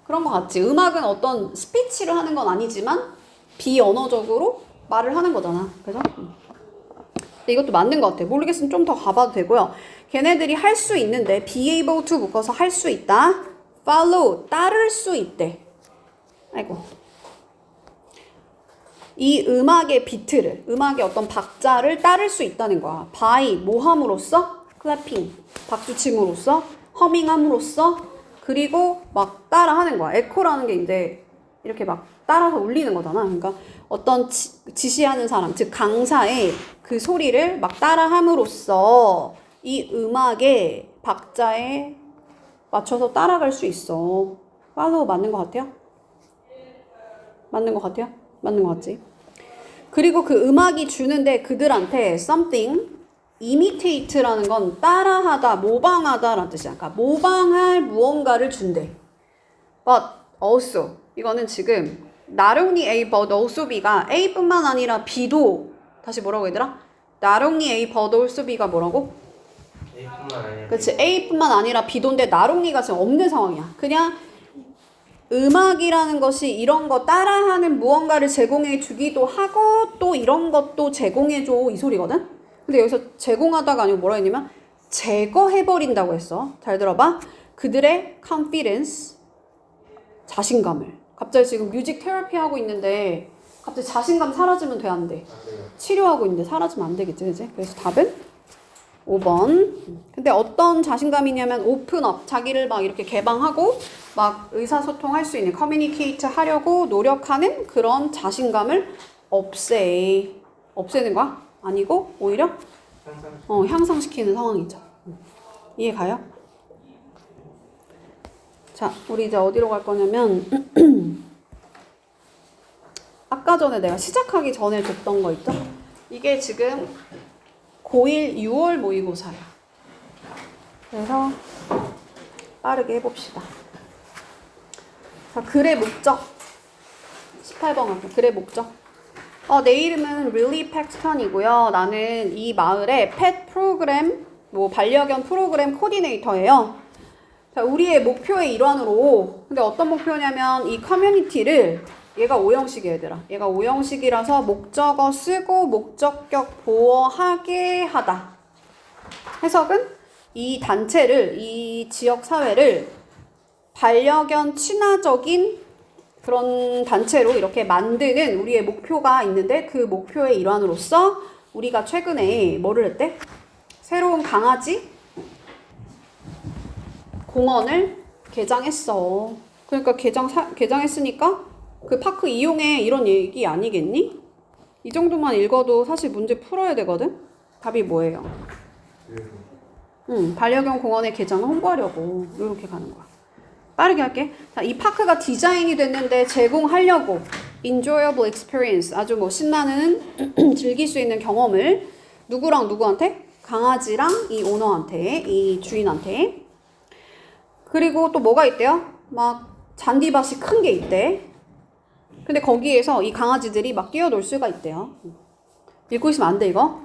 그런 것 같지. 음악은 어떤 스피치를 하는 건 아니지만 비언어적으로 말을 하는 거잖아. 그래서 근데 이것도 맞는 것 같아. 모르겠으면 좀 더 가봐도 되고요. 걔네들이 할 수 있는데 be able to 묶어서 할 수 있다. follow 따를 수 있대. 아이고. 이 음악의 비트를 음악의 어떤 박자를 따를 수 있다는 거야. by 뭐 함으로써? clapping 박수침으로써 허밍함으로써 그리고 막 따라하는 거야. 에코라는 게 이제 이렇게 막 따라서 울리는 거잖아. 그러니까 어떤 지시하는 사람, 즉 강사의 그 소리를 막 따라함으로써 이 음악의 박자에 맞춰서 따라갈 수 있어. follow 맞는 것 같아요? 맞는 것 같아요? 맞는 것 같지? 그리고 그 음악이 주는데 그들한테 something, imitate라는 건 따라하다, 모방하다라는 뜻이야. 그러니까 모방할 무언가를 준대. But also 이거는 지금 not only A but also B가 A뿐만 아니라 B도 다시 뭐라고 얘들아? not only A but also B가 뭐라고? A뿐만 아니라 그렇지. A뿐만 아니라 B도인데 not only가 지금 없는 상황이야. 그냥 음악이라는 것이 이런 거 따라하는 무언가를 제공해 주기도 하고 또 이런 것도 제공해 줘 이 소리거든. 근데 여기서 제공하다가 아니고 뭐라 했냐면 제거해버린다고 했어. 잘 들어봐. 그들의 confidence 자신감을. 갑자기 지금 뮤직 테라피 하고 있는데 갑자기 자신감 사라지면 돼 안 돼? 치료하고 있는데 사라지면 안 되겠지, 그치? 그래서 답은 5번. 근데 어떤 자신감이냐면 오픈업, 자기를 막 이렇게 개방하고 막 의사소통할 수 있는 커뮤니케이트 하려고 노력하는 그런 자신감을 없애는 거야? 아니고 오히려 향상시키는 상황이죠. 이해 가요? 자, 우리 이제 어디로 갈 거냐면 아까 전에 내가 시작하기 전에 줬던 거 있죠? 이게 지금 고1 6월 모의고사야. 그래서 빠르게 해봅시다. 자, 글의 목적 18번 갈게요. 글의 목적 내 이름은 릴리 팩스턴이고요. 나는 이 마을의 펫 프로그램 반려견 프로그램 코디네이터예요. 자, 우리의 목표의 일환으로 근데 어떤 목표냐면 이 커뮤니티를 얘가 오형식이야 얘들아. 얘가 오형식이라서 목적어 쓰고 목적격 보어하게 하다. 해석은 이 단체를, 이 지역 사회를 반려견 친화적인 그런 단체로 이렇게 만드는 우리의 목표가 있는데 그 목표의 일환으로서 우리가 최근에 뭐를 했대? 새로운 강아지 공원을 개장했어. 그러니까 개장했으니까 그 파크 이용해 이런 얘기 아니겠니? 이 정도만 읽어도 사실 문제 풀어야 되거든? 답이 뭐예요? 반려견 공원의 개장을 홍보하려고 이렇게 가는 거야. 빠르게 할게. 자, 이 파크가 디자인이 됐는데 제공하려고 enjoyable experience 아주 뭐 신나는 즐길 수 있는 경험을 누구랑 누구한테? 강아지랑 이 오너한테, 이 주인한테. 그리고 또 뭐가 있대요? 막 잔디밭이 큰 게 있대. 근데 거기에서 이 강아지들이 막 뛰어놀 수가 있대요. 읽고 있으면 안 돼 이거.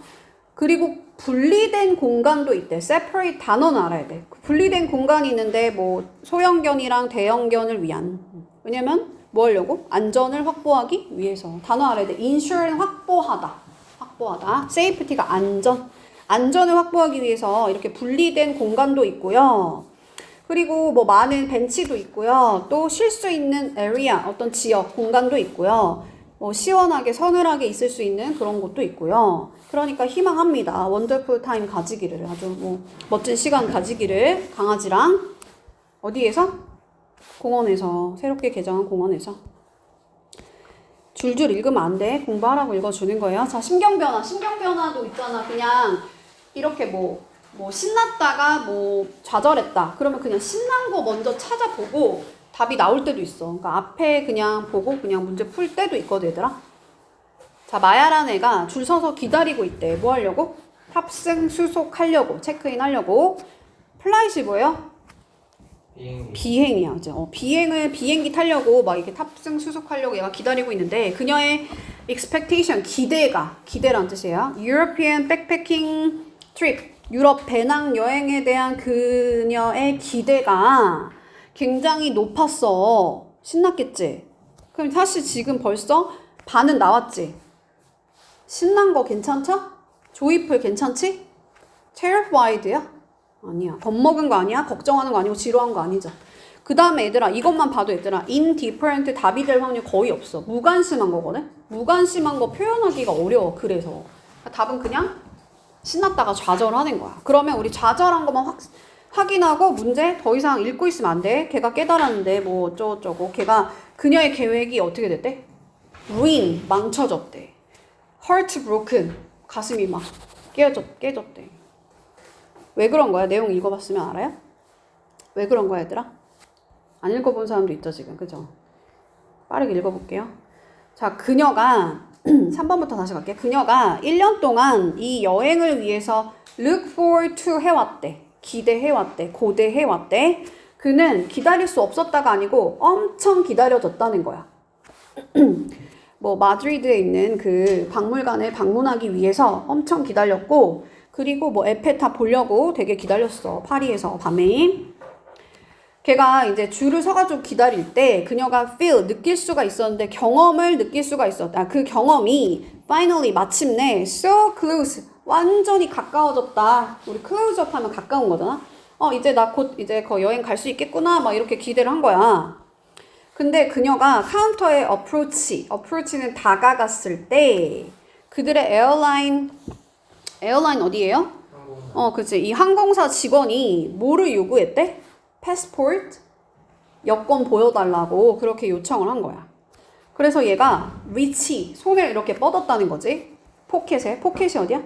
그리고 분리된 공간도 있대. separate 단어는 알아야 돼. 분리된 공간이 있는데 뭐 소형견이랑 대형견을 위한. 왜냐면 뭐 하려고? 안전을 확보하기 위해서. 단어 알아야 돼. insure는 확보하다. 확보하다. safety가 안전. 안전을 확보하기 위해서 이렇게 분리된 공간도 있고요. 그리고 뭐 많은 벤치도 있고요. 또 쉴 수 있는 area, 어떤 지역, 공간도 있고요. 뭐 시원하게 서늘하게 있을 수 있는 그런 곳도 있고요. 그러니까 희망합니다. 원더풀 타임 가지기를, 아주 뭐 멋진 시간 가지기를 강아지랑 어디에서? 공원에서, 새롭게 개장한 공원에서. 줄줄 읽으면 안 돼. 공부하라고 읽어주는 거예요. 자, 심경변화. 심경변화도 있잖아. 그냥 이렇게 뭐 신났다가 뭐 좌절했다. 그러면 그냥 신난 거 먼저 찾아보고 답이 나올 때도 있어. 그러니까 앞에 그냥 보고 그냥 문제 풀 때도 있거든, 얘들아. 자, 마야라는 애가 줄 서서 기다리고 있대. 뭐 하려고? 탑승 수속하려고, 체크인 하려고. 플라이트 뭐예요? 비행이야. 그죠? 비행기 타려고 막 이렇게 탑승 수속하려고 얘가 기다리고 있는데 그녀의 expectation, 기대란 뜻이에요. European backpacking trip, 유럽 배낭 여행에 대한 그녀의 기대가 굉장히 높았어. 신났겠지? 그럼 사실 지금 벌써 반은 나왔지? 신난 거 괜찮죠? 조이풀 괜찮지? terrified야? 아니야. 겁먹은 거 아니야? 걱정하는 거 아니고 지루한 거 아니죠. 그 다음에 얘들아, 이것만 봐도 얘들아, indifferent 답이 될 확률 거의 없어. 무관심한 거거든? 무관심한 거 표현하기가 어려워. 그래서 답은 그냥 신났다가 좌절하는 거야. 그러면 우리 좌절한 것만 확인하고 문제 더 이상 읽고 있으면 안 돼. 걔가 깨달았는데 뭐 어쩌고저쩌고. 걔가 그녀의 계획이 어떻게 됐대? ruin, 망쳐졌대. heartbroken, 가슴이 막 깨졌대. 왜 그런 거야? 내용 읽어봤으면 알아요? 왜 그런 거야, 얘들아? 안 읽어본 사람도 있죠, 지금. 그죠? 빠르게 읽어볼게요. 자, 그녀가 3번부터 다시 갈게. 그녀가 1년 동안 이 여행을 위해서 look forward to 해왔대. 기대해왔대. 고대해왔대. 그는 기다릴 수 없었다가 아니고 엄청 기다려졌다는 거야. 뭐 마드리드에 있는 그 박물관을 방문하기 위해서 엄청 기다렸고, 그리고 뭐 에펠탑 보려고 되게 기다렸어. 파리에서 밤에. 걔가 이제 줄을 서가지고 기다릴 때 그녀가 feel, 느낄 수가 있었는데 경험을 느낄 수가 있었다. 그 경험이 finally, 마침내 so close, 완전히 가까워졌다. 우리 close up 하면 가까운 거잖아. 이제 나 곧 이제 거 여행 갈 수 있겠구나. 막 이렇게 기대를 한 거야. 근데 그녀가 카운터에 approach는 다가갔을 때 그들의 에어라인 어디예요? 그치. 이 항공사 직원이 뭐를 요구했대? 패스포트? 여권 보여달라고 그렇게 요청을 한 거야. 그래서 얘가 reach, 손을 이렇게 뻗었다는 거지. 포켓이 어디야?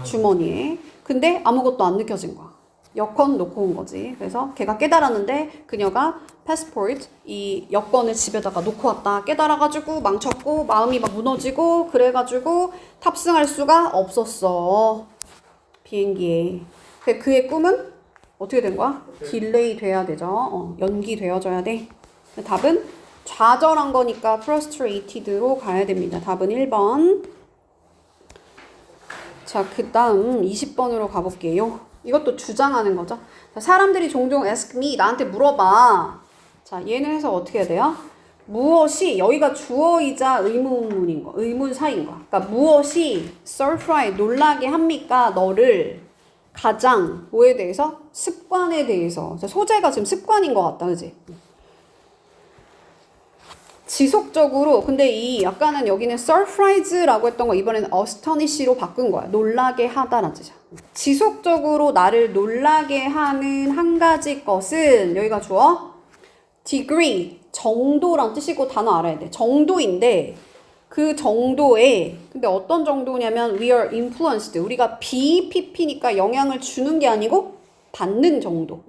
주머니에. 근데 아무것도 안 느껴진 거야. 여권 놓고 온 거지. 그래서 걔가 깨달았는데 그녀가 패스포트, 이 여권을 집에다가 놓고 왔다. 깨달아가지고 망쳤고 마음이 막 무너지고 그래가지고 탑승할 수가 없었어. 비행기에. 그의 꿈은 어떻게 된 거야? 딜레이 돼야 되죠. 연기되어져야 돼. 답은 좌절한 거니까 frustrated로 가야 됩니다. 답은 1번. 자, 그 다음 20번으로 가볼게요. 이것도 주장하는 거죠. 자, 사람들이 종종 ask me, 나한테 물어봐. 자, 얘는 해서 어떻게 해야 돼요? 무엇이 여기가 주어이자 의문문인 거, 의문사인 거. 그러니까 무엇이 surprise 놀라게 합니까? 너를 가장 뭐에 대해서? 습관에 대해서. 소재가 지금 습관인 것 같다, 그지? 지속적으로 근데 이 아까는 여기는 surprise라고 했던 거 이번에는 astonish로 바꾼 거야. 놀라게 하다라는 뜻이야. 지속적으로 나를 놀라게 하는 한 가지 것은 여기가 주어 degree 정도란 뜻이고 단어 알아야 돼. 정도인데 그 정도에 근데 어떤 정도냐면 we are influenced 우리가 BPP니까 영향을 주는 게 아니고 받는 정도.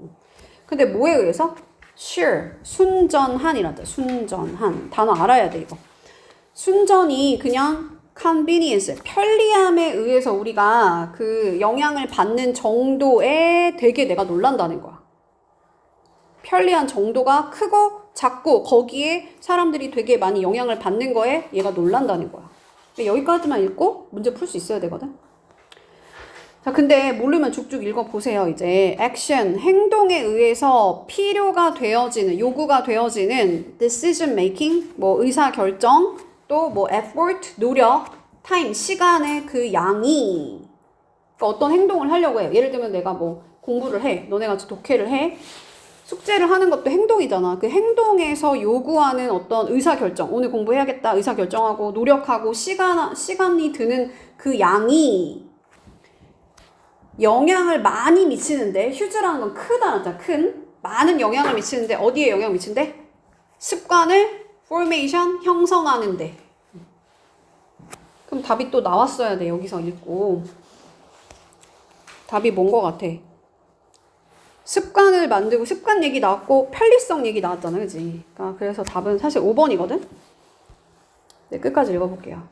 근데 뭐에 의해서? sure 순전한이란 뜻. 순전한 단어 알아야 돼 이거. 순전이 그냥 convenience 편리함에 의해서 우리가 그 영향을 받는 정도에 되게 내가 놀란다는 거야. 편리한 정도가 크고 작고 거기에 사람들이 되게 많이 영향을 받는 거에 얘가 놀란다는 거야. 여기까지만 읽고 문제 풀 수 있어야 되거든. 자, 근데 모르면 쭉쭉 읽어보세요. 이제 액션, 행동에 의해서 필요가 되어지는, 요구가 되어지는 decision making, 뭐 의사결정, 또 뭐 effort, 노력, time, 시간의 그 양이 그러니까 어떤 행동을 하려고 해요. 예를 들면 내가 뭐 공부를 해. 너네 같이 독해를 해. 숙제를 하는 것도 행동이잖아. 그 행동에서 요구하는 어떤 의사결정, 오늘 공부해야겠다 의사결정하고 노력하고 시간이 드는 그 양이 영향을 많이 미치는데 휴즈라는 건 크다는 큰 많은 영향을 미치는데 어디에 영향을 미친대? 습관을 formation 형성하는데. 그럼 답이 또 나왔어야 돼. 여기서 읽고 답이 뭔 거 같아? 습관을 만들고 습관 얘기 나왔고 편리성 얘기 나왔잖아, 그지? 그러니까 그래서 답은 사실 5번이거든. 네, 끝까지 읽어볼게요.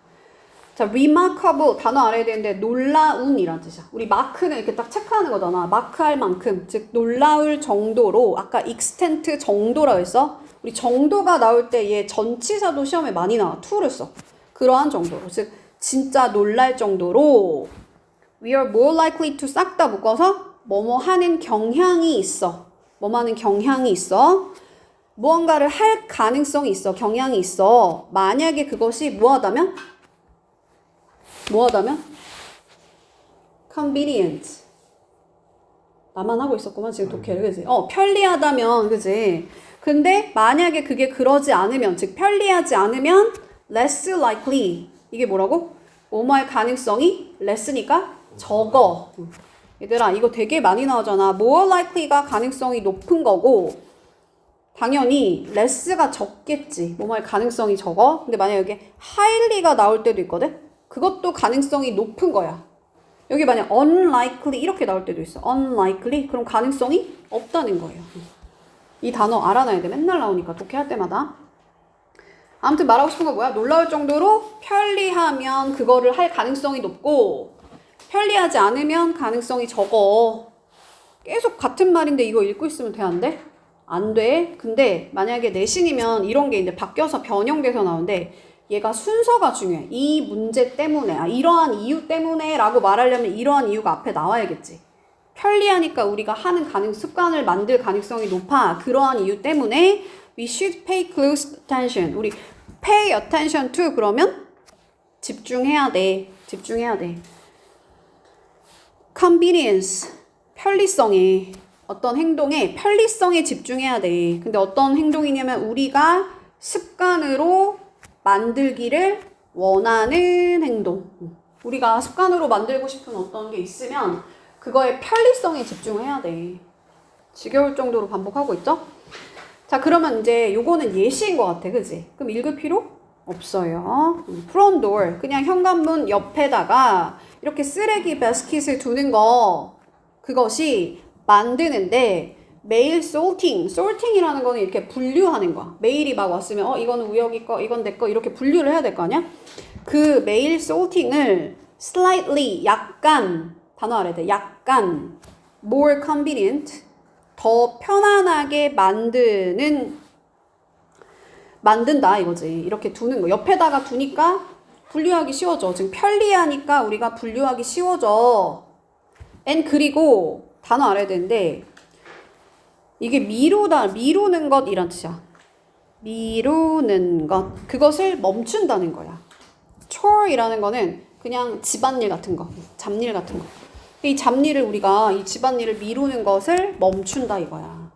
자, remarkable 단어 알아야 되는데 놀라운이란 뜻이야. 우리 마크는 이렇게 딱 체크하는 거잖아. 마크할 만큼, 즉 놀라울 정도로 아까 extent 정도라고 했어. 우리 정도가 나올 때 얘 전치사도 시험에 많이 나와. to를 써. 그러한 정도로, 즉 진짜 놀랄 정도로 we are more likely to 싹 다 묶어서 뭐뭐 하는 경향이 있어. 뭐뭐 하는 경향이 있어. 무언가를 할 가능성이 있어. 경향이 있어. 만약에 그것이 뭐하다면? 뭐하다면? convenient. 나만 하고 있었구만 지금 독해를. 그지? 편리하다면. 그지? 근데 만약에 그게 그러지 않으면, 즉 편리하지 않으면 less likely. 이게 뭐라고? 뭐뭐할 가능성이 less니까 적어. 얘들아 이거 되게 많이 나오잖아. more likely가 가능성이 높은 거고 당연히 less가 적겠지. 뭐뭐할 가능성이 적어. 근데 만약에 여기 highly가 나올 때도 있거든. 그것도 가능성이 높은 거야. 여기 만약 unlikely 이렇게 나올 때도 있어. unlikely 그럼 가능성이 없다는 거예요. 이 단어 알아놔야 돼. 맨날 나오니까 독해할 때마다. 아무튼 말하고 싶은 건 뭐야? 놀라울 정도로 편리하면 그거를 할 가능성이 높고 편리하지 않으면 가능성이 적어. 계속 같은 말인데 이거 읽고 있으면 돼, 안 돼? 안 돼. 근데 만약에 내신이면 이런 게 이제 바뀌어서 변형돼서 나오는데 얘가 순서가 중요해. 이 문제 때문에, 이러한 이유 때문에 라고 말하려면 이러한 이유가 앞에 나와야겠지. 편리하니까 우리가 하는 습관을 만들 가능성이 높아. 그러한 이유 때문에 we should pay close attention. 우리 pay attention to 그러면 집중해야 돼. 집중해야 돼. convenience, 편리성에 어떤 행동에 편리성에 집중해야 돼. 근데 어떤 행동이냐면 우리가 습관으로 만들기를 원하는 행동. 우리가 습관으로 만들고 싶은 어떤 게 있으면 그거의 편리성에 집중해야 돼. 지겨울 정도로 반복하고 있죠? 자, 그러면 이제 요거는 예시인 것 같아. 그지? 그럼 읽을 필요 없어요. front door. 그냥 현관문 옆에다가 이렇게 쓰레기 바스켓을 두는 거 그것이 만드는데 메일 sorting이라는 거는 이렇게 분류하는 거야. 메일이 막 왔으면 이거는 우혁이 거, 이건 내 거 이렇게 분류를 해야 될 거 아니야? 그 메일 sorting을 slightly 약간 단어 알아야 돼. 약간 more convenient 더 편안하게 만든다 이거지. 이렇게 두는 거. 옆에다가 두니까 분류하기 쉬워져. 지금 편리하니까 우리가 분류하기 쉬워져. 그리고 단어 알아야 되는데 이게 미루는 것 이란 뜻이야. 미루는 것. 그것을 멈춘다는 거야. chore이라는 거는 그냥 집안일 같은 거, 잡일 같은 거. 이 잡일을 우리가 이 집안일을 미루는 것을 멈춘다 이거야.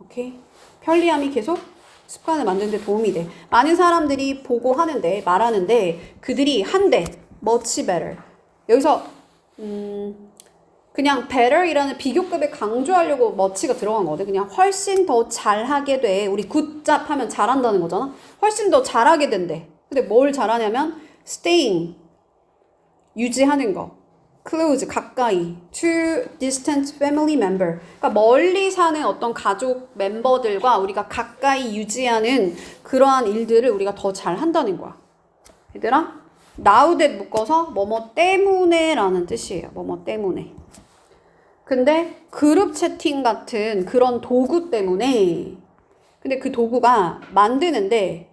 오케이? 편리함이 계속 습관을 만드는 데 도움이 돼. 많은 사람들이 보고 하는데 말하는데 그들이 한대 much better. 여기서 그냥 better이라는 비교급에 강조하려고 much가 들어간 거거든. 그냥 훨씬 더 잘하게 돼. 우리 굿잡 하면 잘한다는 거잖아. 훨씬 더 잘하게 된대. 근데 뭘 잘하냐면 staying 유지하는 거. close 가까이 to distant family member. 그러니까 멀리 사는 어떤 가족 멤버들과 우리가 가까이 유지하는 그러한 일들을 우리가 더 잘한다는 거야. 얘들아, now that 묶어서 뭐뭐 때문에라는 뜻이에요. 뭐뭐 때문에. 근데 그룹 채팅 같은 그런 도구 때문에 근데 그 도구가 만드는데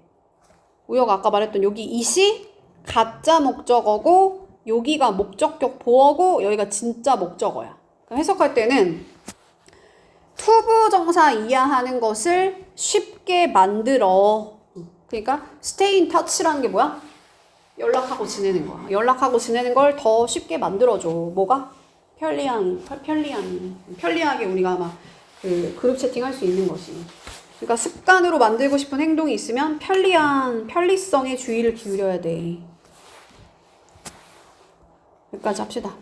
우여가 아까 말했던 여기 이시 가짜 목적어고 여기가 목적격 보어고 여기가 진짜 목적어야. 그러니까 해석할 때는 투부정사 이하하는 것을 쉽게 만들어. 그러니까 stay in touch라는 게 뭐야? 연락하고 지내는 거야. 연락하고 지내는 걸 더 쉽게 만들어줘. 뭐가? 편리하게 우리가 막 그 그룹 채팅할 수 있는 것이. 그러니까 습관으로 만들고 싶은 행동이 있으면 편리성에 주의를 기울여야 돼. 여기까지 합시다.